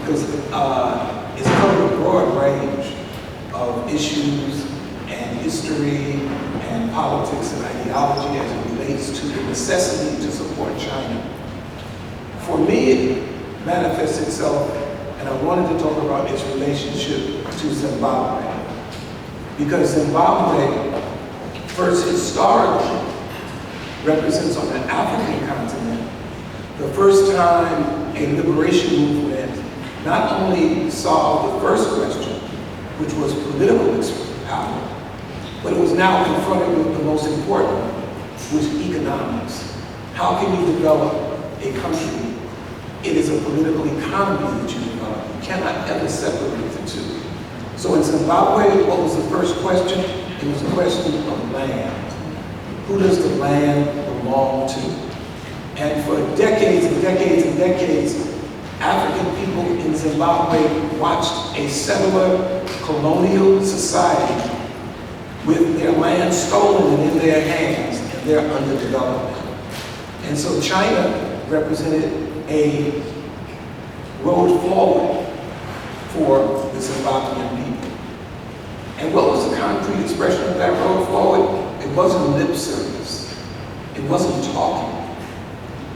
because it's covered a broad range of issues and history and politics and ideology as it relates to the necessity to support China. For me, it manifests itself, and I wanted to talk about its relationship to Zimbabwe. Because Zimbabwe, first historically, represents on the African continent the first time a liberation movement not only solved the first question, which was political power, but it was now confronted with the most important, which is economics. How can you develop a country? It is a political economy that you develop. You cannot ever separate the two. So in Zimbabwe, what was the first question? It was a question of land. Who does the land belong to? And for decades and decades and decades, African people in Zimbabwe watched a settler colonial society with their land stolen and in their hands, and their underdevelopment. And so China represented a road forward for the Zimbabwean people. And what was the concrete expression of that road forward? It wasn't lip service. It wasn't talking.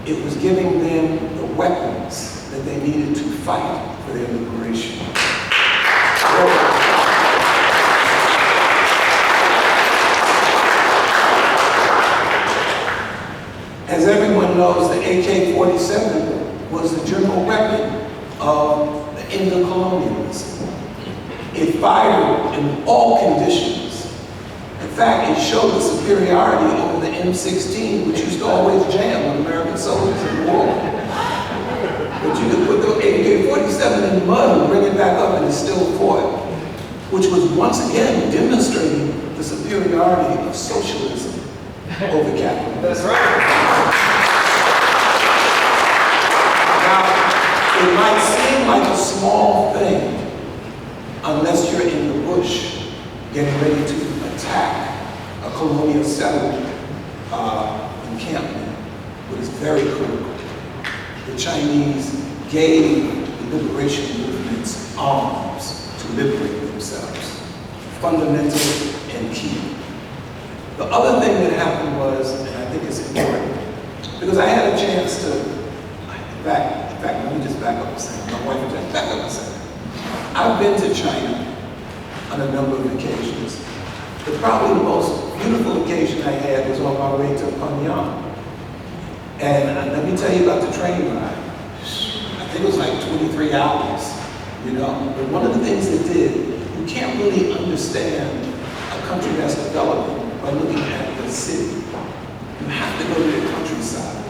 It was giving them the weapons that they needed to fight for their liberation. As everyone knows, the AK-47 was the general weapon of the end of colonialism. It fired in all conditions. In fact, it showed the superiority over the M16, which used to always jam when American soldiers in war. But you could put the AK-47 in the mud and bring it back up and it still fought, which was once again demonstrating the superiority of socialism over capitalism. That's right. Now, it might seem like a small thing unless you're in the bush getting ready to attack a colonial settlement encampment, but it's very critical. The Chinese gave the liberation movements arms to liberate themselves, fundamental and key. The other thing that happened was, and I think it's important, because I had a chance to, in fact, let me just back up a second. My wife just back up a second. I've been to China on a number of occasions. Probably the most beautiful occasion I had was on my way to Pyongyang. And let me tell you about the train ride. I think it was like 23 hours, you know? But one of the things they did, you can't really understand a country that's developing by looking at the city. You have to go to the countryside,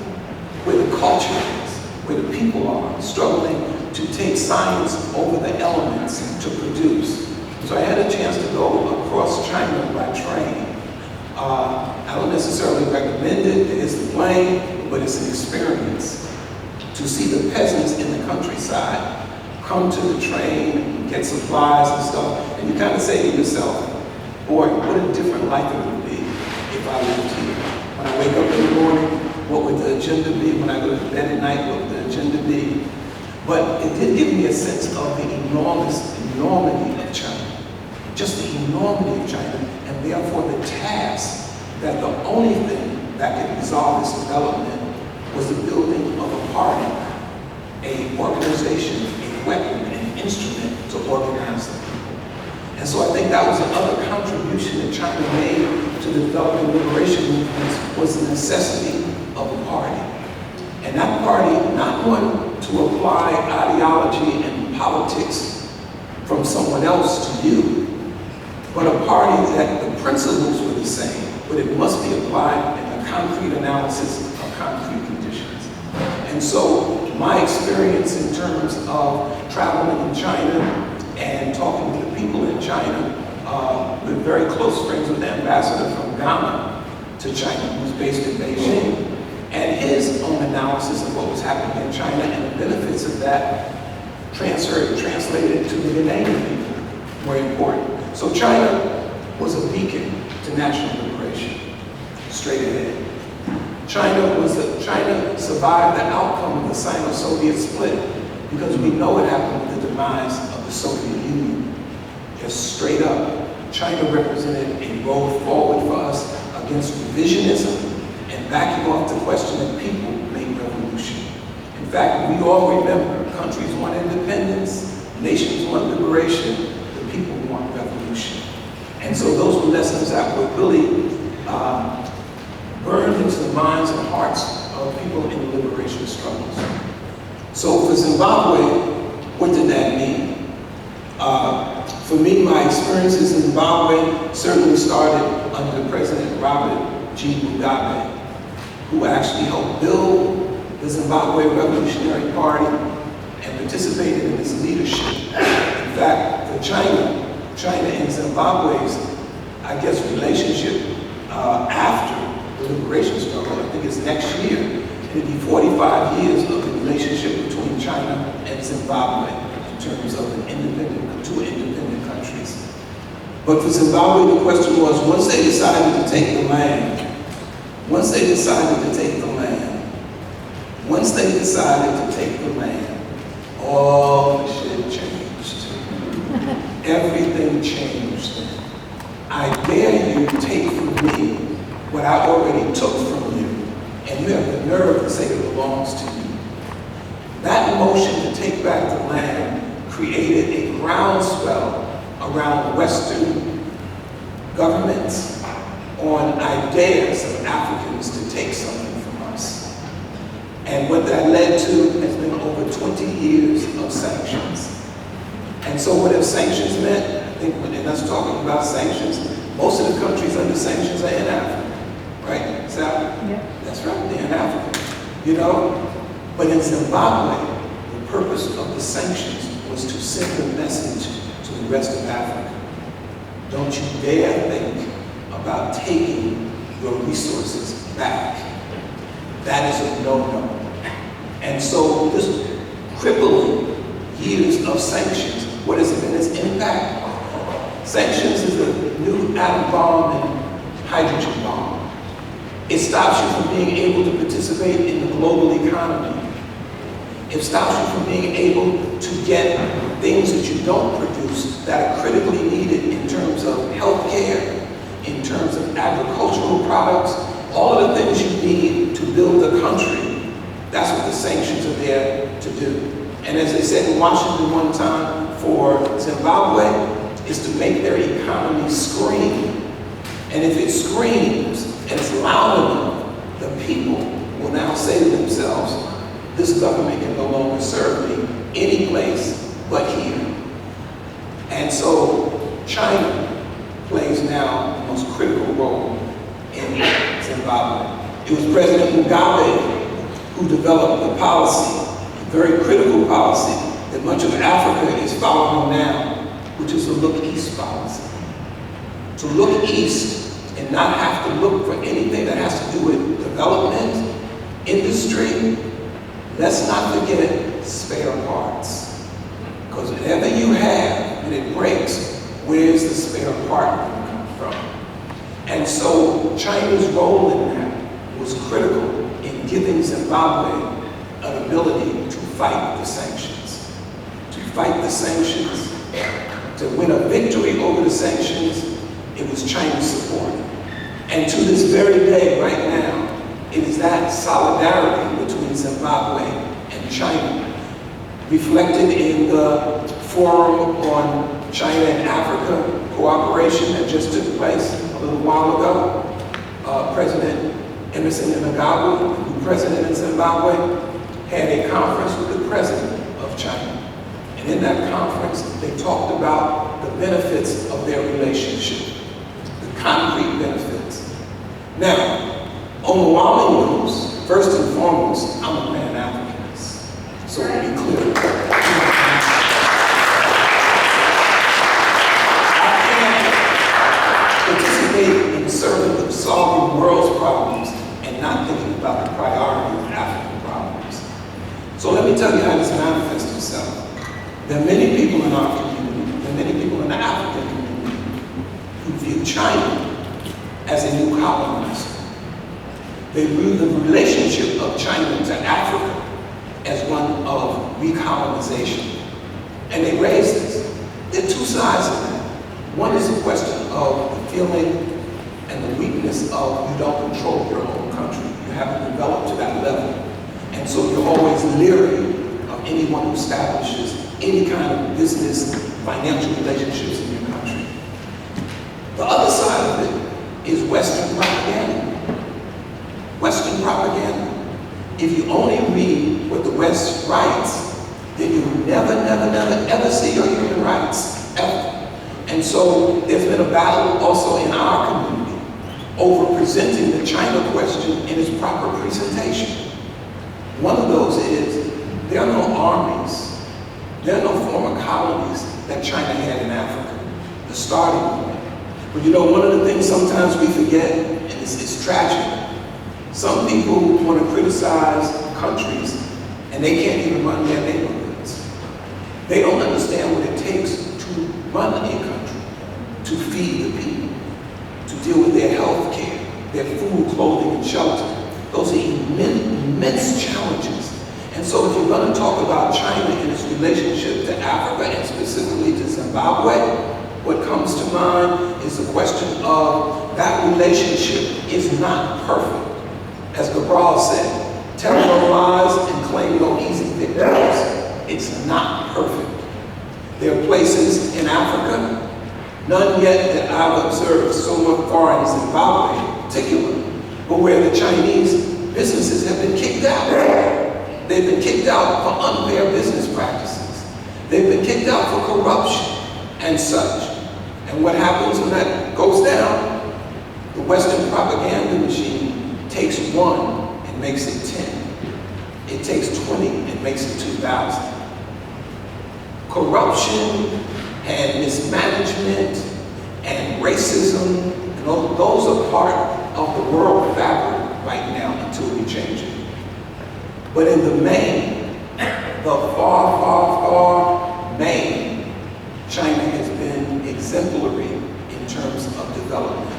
where the culture is, where the people are, struggling to take science over the elements to produce. So I had a chance to go across China by train. I don't necessarily recommend it, it's the plane, but it's an experience. to see the peasants in the countryside come to the train, get supplies and stuff, and you kind of say to yourself, boy, what a different life it would be if I lived here. When I wake up in the morning, what would the agenda be? When I go to bed at night, what would the agenda be? But it did give me a sense of the enormity of China, just the enormity of China, and therefore the task that the only thing that could resolve this development was the building of a party, a organization, a weapon, an instrument to organize the people. And so I think that was another contribution that China made to the developing liberation movements, was the necessity of a party. And that party, not one to apply ideology and politics from someone else to you, but a party that the principles were the same, but it must be applied in a concrete analysis of concrete conditions. And so my experience in terms of traveling in China and talking to the people in China, we're very close friends with the ambassador from Ghana to China, who's based in Beijing. And his own analysis of what was happening in China and the benefits of that translated to the Ghanaian people were important. So China was a beacon to national liberation, straight ahead. China survived the outcome of the Sino-Soviet split because we know what happened with the demise of the Soviet Union. Just straight up, China represented a road forward for us against revisionism and backing off the question that people make revolution. In fact, we all remember countries want independence, nations want liberation, the people want revolution. And so those were lessons that were really burned into the minds and hearts of people in the liberation struggles. So for Zimbabwe, what did that mean? For me, my experiences in Zimbabwe certainly started under President Robert G. Mugabe, who actually helped build the Zimbabwe Revolutionary Party and participated in its leadership. In fact, for China and Zimbabwe's, I guess, relationship after the liberation struggle, I think it's next year, it'll be 45 years of the relationship between China and Zimbabwe in terms of two independent countries. But for Zimbabwe, the question was, once they decided to take the land, all the shit changed. Everything changed then. I dare you to take from me what I already took from you, and you have the nerve to say it belongs to you. That motion to take back the land created a groundswell around Western governments on ideas of Africans to take something from us. And what that led to has been over 20 years of sanctions. And so what have sanctions meant? I think when us talking about sanctions, most of the countries under sanctions are in Africa, right? South? Yeah. That's right, they're in Africa, you know? But in Zimbabwe, the purpose of the sanctions was to send a message to the rest of Africa. Don't you dare think about taking your resources back. That is a no-no. And so this crippling years of sanctions, what has been its impact? Sanctions is the new atom bomb and hydrogen bomb. It stops you from being able to participate in the global economy. It stops you from being able to get things that you don't produce that are critically needed in terms of healthcare, in terms of agricultural products, all of the things you need to build a country. That's what the sanctions are there to do. And as they said in Washington one time for Zimbabwe, is to make their economy scream. And if it screams and it's loud enough, the people will now say to themselves, this government can no longer serve me any place but here. And so China plays now the most critical role in Zimbabwe. It was President Mugabe who developed the policy, a very critical policy that much of Africa is following now, which is the Look East policy. To look east and not have to look for anything that has to do with development, industry, let's not forget spare parts. Because whatever you have and it breaks, where's the spare part going to come from? And so China's role in that was critical in giving Zimbabwe an ability to fight the sanctions. To fight the sanctions, to win a victory over the sanctions, it was China's support. And to this very day, right now, it is that solidarity between Zimbabwe and China, reflected in the Forum on China and Africa cooperation that just took place a little while ago. President Emerson Mnangagwa, who was president in Zimbabwe, had a conference with the president of China. And in that conference, they talked about the benefits of their relationship, the concrete benefits. Now, on the Wami news, first and foremost, I'm a Pan-Africanist. So to be clear, in serving of solving the world's problems and not thinking about the priority of African problems. So let me tell you how this manifests itself. There are many people in our community, there are many people in the African community who view China as a new colonizer. They view the relationship of China to Africa as one of recolonization. And they raise this. There are two sides of that. One is a question of the feeling and the weakness of you don't control your own country. You haven't developed to that level. And so you're always leery of anyone who establishes any kind of business, financial relationships in your country. The other side of it is Western propaganda. Western propaganda. If you only read what the West writes, then you will never, ever see your human rights, ever. And so there's been a battle also in our community over presenting the China question in its proper presentation. One of those is, there are no armies, there are no former colonies that China had in Africa, the starting point. But you know, one of the things sometimes we forget, and it's tragic, some people want to criticize countries and they can't even run their neighborhoods. They don't understand what it takes to run a country, to feed the people, to deal with their health care, their food, clothing, and shelter. Those are immense challenges. And so if you're going to talk about China and its relationship to Africa, and specifically to Zimbabwe, what comes to mind is the question of that relationship is not perfect. As Cabral said, tell no lies and claim no easy victories. It's not perfect. There are places in Africa, none yet that I've observed so far in Zimbabwe in particular, but where the Chinese businesses have been kicked out. They've been kicked out for unfair business practices. They've been kicked out for corruption and such. And what happens when that goes down? The Western propaganda machine takes 1 and makes it 10. It takes 20 and makes it 2,000. Corruption and mismanagement and racism, and those are part of the world fabric right now until we change it. But in the main, the far main, China has been exemplary in terms of development.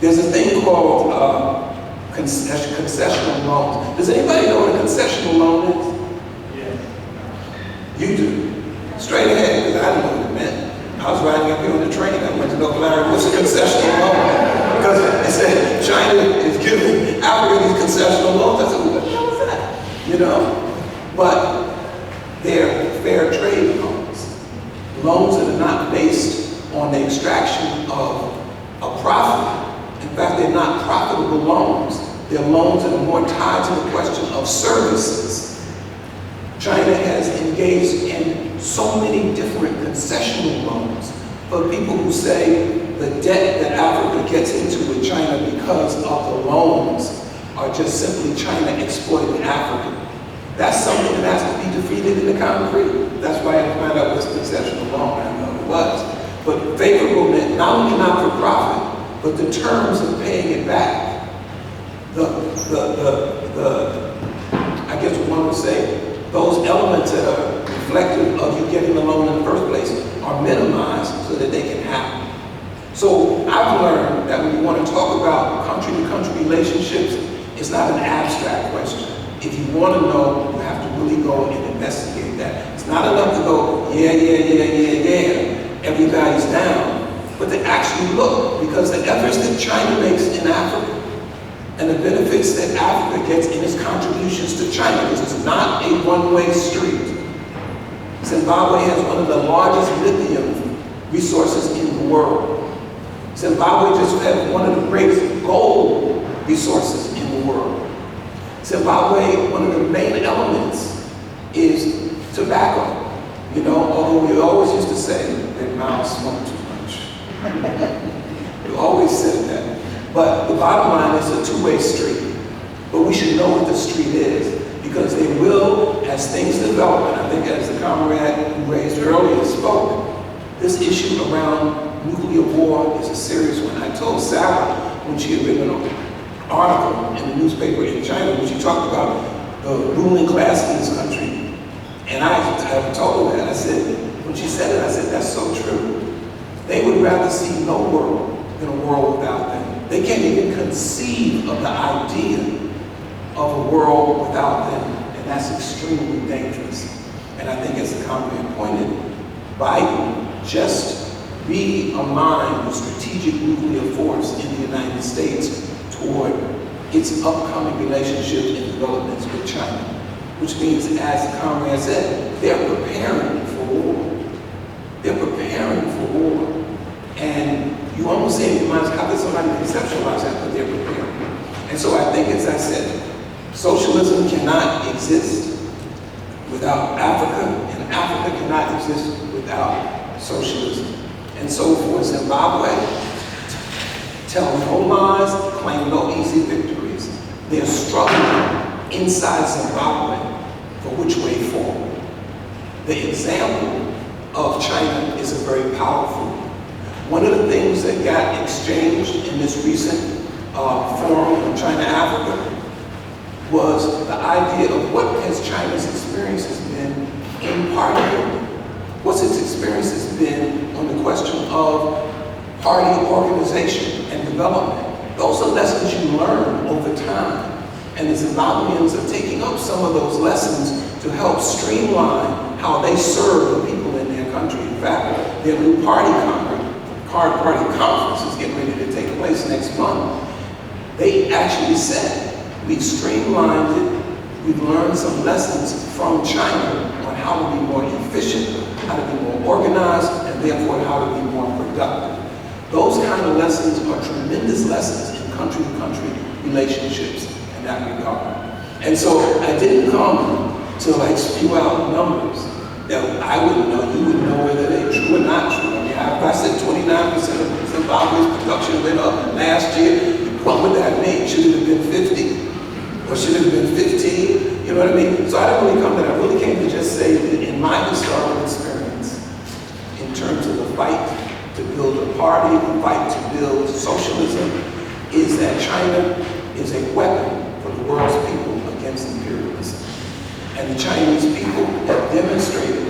There's a thing called concessional loans. Does anybody know what a concessional loan is? Yeah. You do. Straight ahead, because I didn't know what it meant. I was riding up here on the train. I went to know, Larry, what's a concessional loan? Because it said China is giving Africa these concessional loans. I said, well, what the hell is that? You know? But they're fair trade loans. Loans that are not based on the extraction of a profit. In fact, they're not profitable loans. They're loans that are more tied to the question of services. China has engaged in so many different concessional loans for people who say the debt that Africa gets into with China because of the loans are just simply China exploiting Africa. That's something that has to be defeated in the concrete. That's why I had to find out what's a concessional loan. I didn't know what it was. But favorable meant not only not for profit, but the terms of paying it back. I guess one would say, those elements that are reflective of you getting the loan in the first place are minimized so that they can happen. So I've learned that when you want to talk about country-to-country relationships, it's not an abstract question. If you want to know, you have to really go and investigate that. It's not enough to go, yeah, everybody's down, but to actually look, because the efforts that China makes in Africa and the benefits that Africa gets in its contributions to China, because it's not a one-way street. Zimbabwe has one of the largest lithium resources in the world. Zimbabwe just had one of the greatest gold resources in the world. Zimbabwe, one of the main elements is tobacco. You know, although we always used to say that mouths smoke too much. We always said that. But the bottom line is a two-way street. But we should know what the street is, because they will, as things develop, and I think as the comrade who raised earlier spoke, this issue around nuclear war is a serious one. I told Sarah when she had written an article in the newspaper in China when she talked about the ruling class in this country. And I told her that. I said, when she said it, I said, that's so true. They would rather see no world than a world without them. They can't even conceive of the idea of a world without them. And that's extremely dangerous. And I think as the comrade pointed, Biden just realigned the strategic nuclear force in the United States toward its upcoming relationship and developments with China, which means, as the comrade said, they're preparing for war. They're preparing for war. And you almost say in your mind, how could somebody conceptualize that, but they're preparing. And so I think, as I said, socialism cannot exist without Africa, and Africa cannot exist without socialism. And so for Zimbabwe, tell no lies, claim no easy victories. They're struggling inside Zimbabwe for which way forward. The example of China is a very powerful one. One of the things that got exchanged in this recent forum on China-Africa was the idea of what has China's experiences been in party building. What's its experiences been on the question of party organization and development. Those are lessons you learn over time. And the Zimbabweans are taking up some of those lessons to help streamline how they serve the people in their country. In fact, their new party conference is getting ready to take place next month. They actually said, we've streamlined it, we've learned some lessons from China on how to be more efficient, how to be more organized, and therefore how to be more productive. Those kind of lessons are tremendous lessons in country-to-country relationships in that regard. And so I didn't come to like spew out numbers that I wouldn't know, you wouldn't know whether they're true or not true. I mean, if I said 29% of Zimbabwe's production went up last year, what would that mean? Should it have been 50? Or should it have been 15? You know what I mean? So I didn't really come to that. I really came to just say that in my historical experience, in terms of the fight to build a party, the fight to build socialism, is that China is a weapon for the world's people against imperialism. And the Chinese people have demonstrated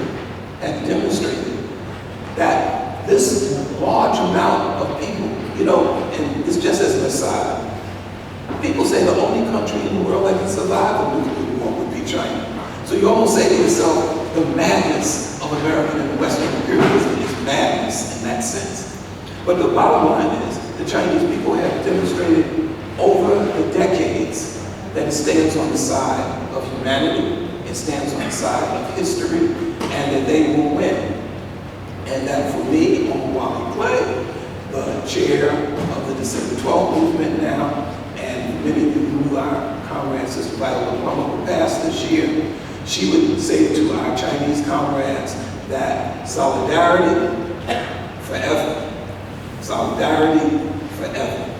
that this large amount of people, you know, and it's just as an aside, people say the only country in the world that can survive a nuclear war would be China. So you almost say to yourself, the madness of American and Western imperialism is madness in that sense. But the bottom line is, the Chinese people have demonstrated over the decades that it stands on the side of humanity, it stands on the side of history, and that they will win. And that for me, Omowale Clay, the chair of the December 12th movement now, and many of you who knew our comrade, Sister Viola Plummer, who passed this year, she would say to our Chinese comrades that solidarity forever. Solidarity forever.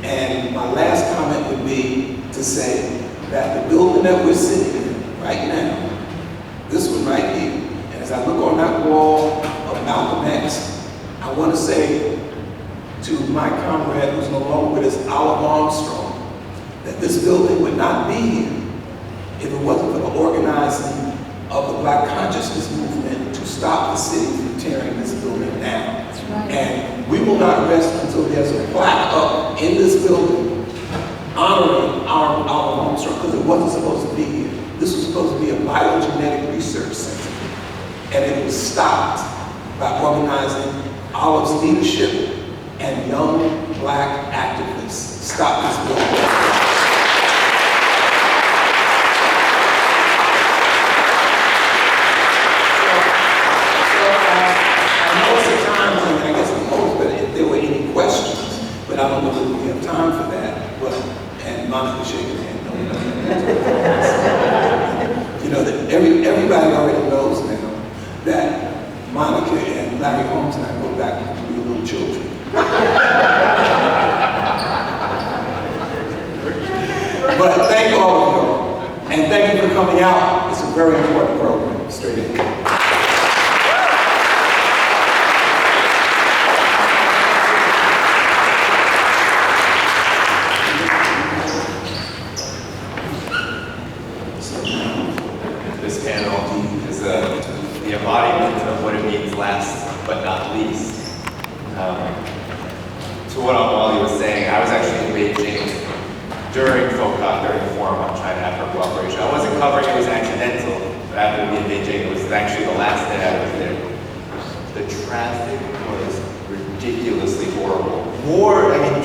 And my last comment would be to say that the building that we're sitting in right now, this one right here, and as I look on that wall of Malcolm X, I want to say to my comrade who's no longer with us, Olive Armstrong, that this building would not be here if it wasn't for the organizing of the Black consciousness movement to stop the city from tearing this building down. That's right. And we will not rest until there's a plaque up in this building honoring our home struggle, because it wasn't supposed to be here. This was supposed to be a biogenetic research center. And it was stopped by organizing Olive's leadership and young Black activists. Stop this building. But I don't know if we have time for that. Well, and Monica shaking her head. No. You know, that everybody already knows now that Monica and Larry Holmes and I go back when we were little children. But thank all of you, and thank you for coming out. It's a very important program. Straight in. This panel is the embodiment of what it means last but not least. To what Wally was saying, I was actually in Beijing during FOCOC, during the Forum on China-Africa Cooperation. I wasn't covering it, was accidental, but I happened to be in Beijing. It was actually the last day I was there. The traffic was ridiculously horrible.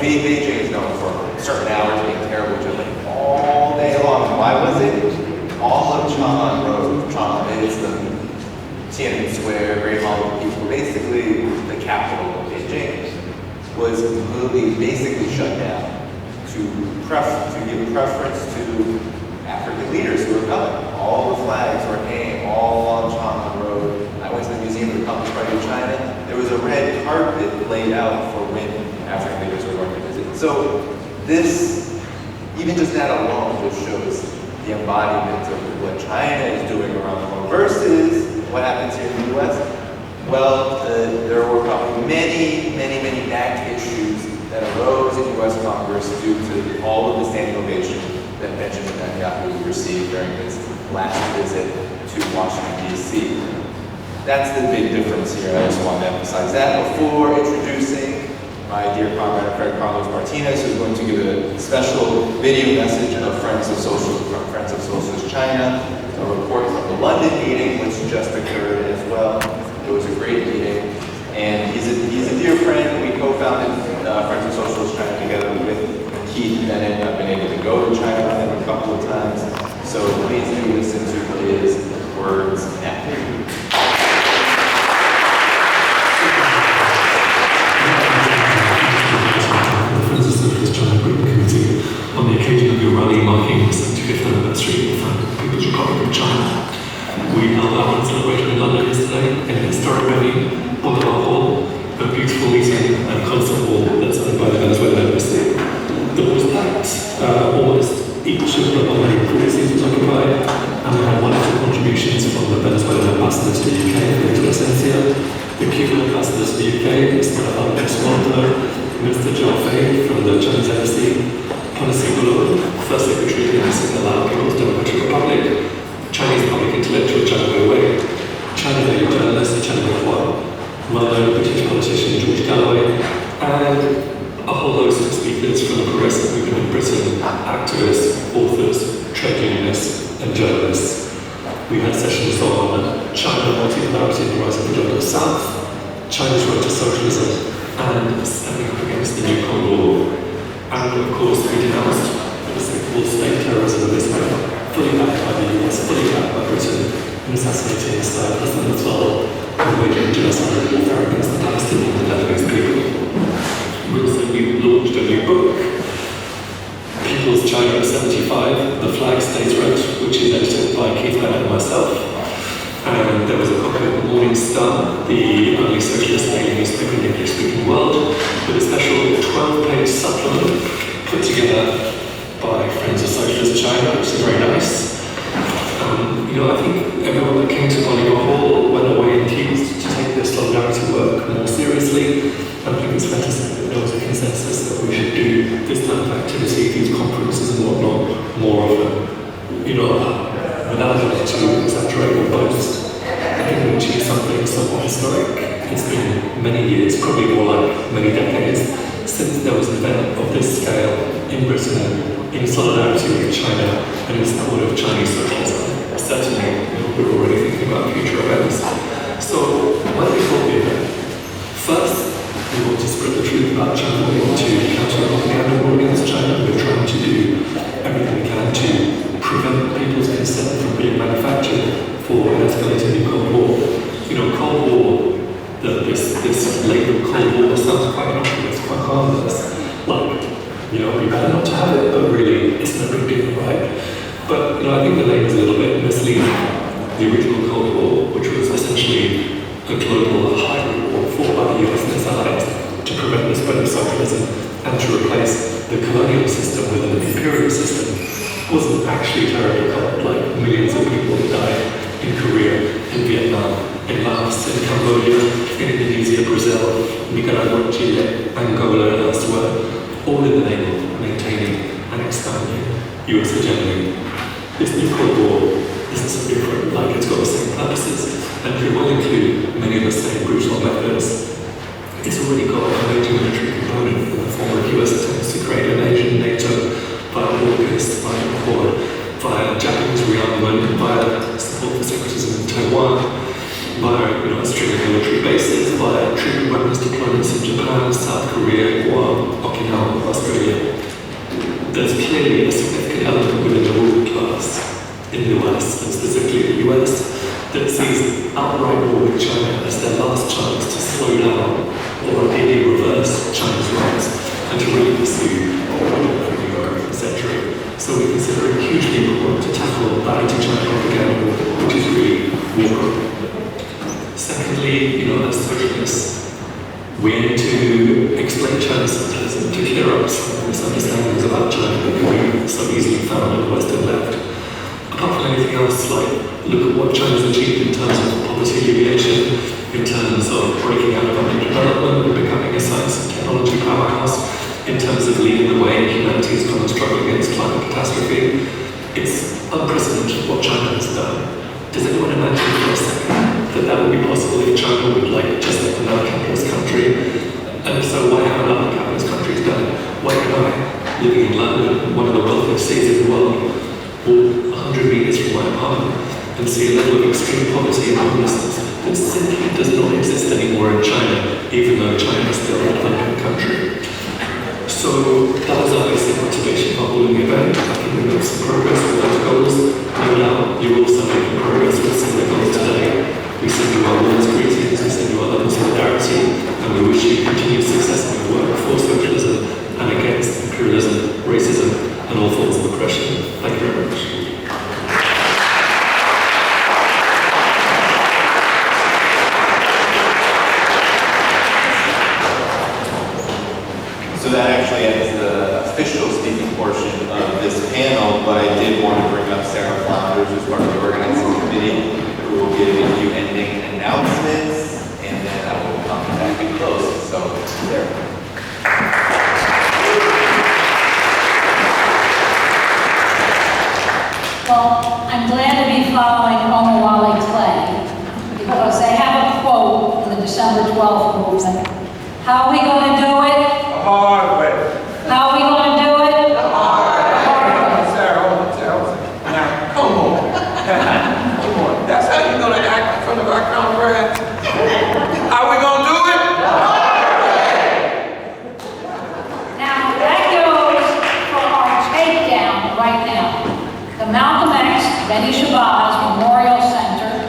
Beijing is known for certain hours being terrible, just like all day long. Why was it? All of Chang'an Road, Chang'an is the Tiananmen Square, Great Hall of People, basically the capital of Beijing, was completely, basically shut down to give preference to African leaders who were coming. All the flags were hanging all along Chang'an Road. I went to the Museum of the Communist Party of China. There was a red carpet laid out for when African leaders were going to visit. So this, even just that alone, just shows the embodiment of what China is doing around the world versus what happens here in the US. Well, there were probably many back issues that arose in US Congress due to all of the standing ovation that Benjamin Netanyahu received during his last visit to Washington, D.C. That's the big difference here. I just want to emphasize that before introducing my dear comrade Fred Carlos Martinez, who's going to give a special video message of Friends of Socialist China, a report from the London meeting, which just occurred as well. It was a great meeting, and he's a dear friend. We co-founded Friends of Socialist China together with Keith Bennett. I've been able to go to China with him a couple of times, so please do listen to his words now. On the occasion of your rally marking the 75th anniversary of the People's Republic of China. We held our own celebration in London yesterday in a historic venue, Bolivar Hall, a beautiful meeting and concert hall that's owned by the Venezuelan Embassy. The hall was packed, almost each of the 140 seats was occupied, and we had wonderful contributions from the Venezuelan ambassador to the UK, Victor Esencia, the Cuban ambassador to the UK, Mr. Alejandro Swanto, Mr. Zhao Fei from the Chinese Embassy, Policy Bulo, First Secretary of the Embassy in the Lao People's Democratic Republic, Chinese public intellectual Zhang Weiwei, China Daily journalist Chen Huang, well-known British politician George Galloway, and a whole host of speakers from the progressive movement in Britain, activists, authors, trade unionists, and journalists. We had sessions on China, multipolarity and the rise of the global south, China's road to socialism, and standing up against the new Cold War. And of course, we denounced the so-called state terrorism of Israel, fully backed by the US, fully backed by Britain, in assassinating Israel President as well, and waging genocidal warfare against the Palestinian and Lebanese people. We also launched a new book, People's China at 75, The Flag Stays Red, which is edited by Keith Bennett and myself. And there was a copy of the Morning Star, the only socialist daily newspaper in the English-speaking world, with a special 12-page supplement put together by Friends of Socialist China, which is very nice. I think everyone that came to Bolivar Hall went away enthused to take this solidarity work more seriously. And I think it's fair to say that there was a consensus that we should do this type of activity, these conferences and whatnot, more often. without having to exaggerate or boast, I think we achieved something somewhat historic. It's been many years, probably more like many decades, since there was an event of this scale in Britain in solidarity with China and in support of Chinese socialism. Certainly, we're already thinking about future events. So, why do we call the event? First, we want to spread the truth about China. We want to counter propaganda war against China. We're trying to do everything we can to prevent people's consent from being manufactured for an escalating new Cold War. You know, Cold War, this label Cold War sounds quite innocuous, quite harmless. Like, you know, it'd be better not to have it, but really, it's no big deal, right? But, you know, I think the name is a little bit misleading. The original Cold War, which was essentially a global hybrid war fought by the US and its allies to prevent the spread of socialism and to replace the colonial system with an imperial system, wasn't actually terribly cold. Like millions of people died in Korea, in Vietnam, in Laos, in Cambodia, in Indonesia, Brazil, Nicaragua, Chile, Angola, and elsewhere, all in the name of maintaining and expanding US hegemony. This new Cold War isn't so different, like it's got the same purposes, and it will include many of the same brutal methods. It's already got a major military component in the form of US attempts to create an Asian NATO via AUKUS, via Quad, via Japanese rearmament, via support for separatism in Taiwan, via a string of military bases, via troop and weapons deployments in Japan, South Korea, Guam, Okinawa, Australia. There's clearly a significant element within the ruling class in the US, and specifically the US, that sees outright war with China as their last chance to slow down or ideally reverse China's rise and to really pursue what we for the 21st century. So we consider it hugely important to tackle that anti-China propaganda, which is really war. Secondly, as socialists, we aim to explain China's socialism, to clear up some misunderstandings about China that can be so easily found in the Western left. Apart from anything else, look at what China's achieved in terms of poverty alleviation, in terms of breaking out of underdevelopment and becoming a science and technology powerhouse, in terms of leading the way in humanity's common struggle against climate catastrophe. It's unprecedented what China has done. Does anyone imagine for a second that would be possible if China would just like another capitalist country? And if so, why haven't other capitalist countries done it? Why can I, living in London, one of the wealthiest cities in the world, walk 100 meters from my apartment and see a level of extreme poverty and homelessness that simply does not exist anymore in China, even though China is still a developing country. So that was our basic motivation for holding the event. I think we made some progress with those goals. No doubt you're also making progress with some of the goals today. We send you our warmest greetings, we send you our love and solidarity, and we wish you continued success in your work for socialism and against imperialism, racism, and all forms of oppression. Thank you very much. So that actually ends the official speaking portion of this panel, but I did want to bring up Sarah Flounders, who's part of the organizing committee, who will give a few ending announcements, and then I will come back and close. So, Sarah. Well, I'm glad to be following Omawale Clay because they have a quote in the December 12th movement. How are we going to do it? The hard way. How are we going to do it? The hard way. Sarah. Now, come on. Come on. That's how you're going to act in front of our comrades? How we going to do it? Now, that goes for our takedown right now. The Malcolm X Benny Shabazz Memorial Center.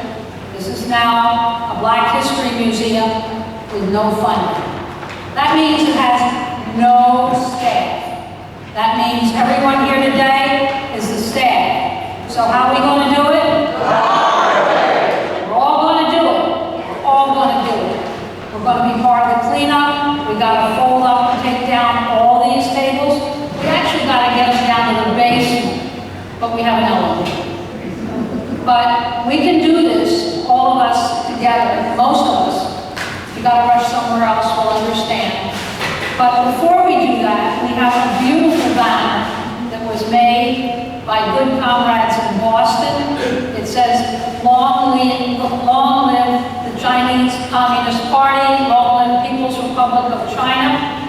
This is now a Black History Museum with no funding. That means it has no staff. That means everyone here today is the staff. So how are we going to do it? We're all going to do it. We're all going to do it. We're going to be part of the cleanup. We got to fold up and take down all these tables. We actually got to get them down to the basement, but we have an elevator. But we can do this, all of us together, most of us. If you got to rush somewhere else, we'll understand. But before we do that, we have a beautiful banner that was made by good comrades in Boston Republic of China.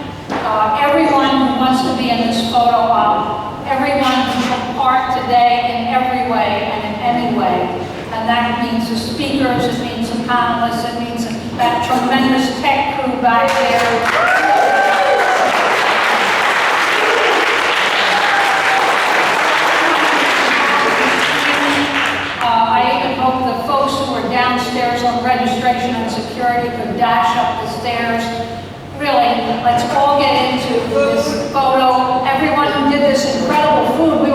Everyone who wants to be in this photo op, everyone who took part today in every way and in any way. And that means the speakers, it means the panelists, it means that tremendous tech crew back there. I even hope the folks who were downstairs on registration and security could dash up the stairs. Really, let's all get into this photo. Everyone who did this incredible food, we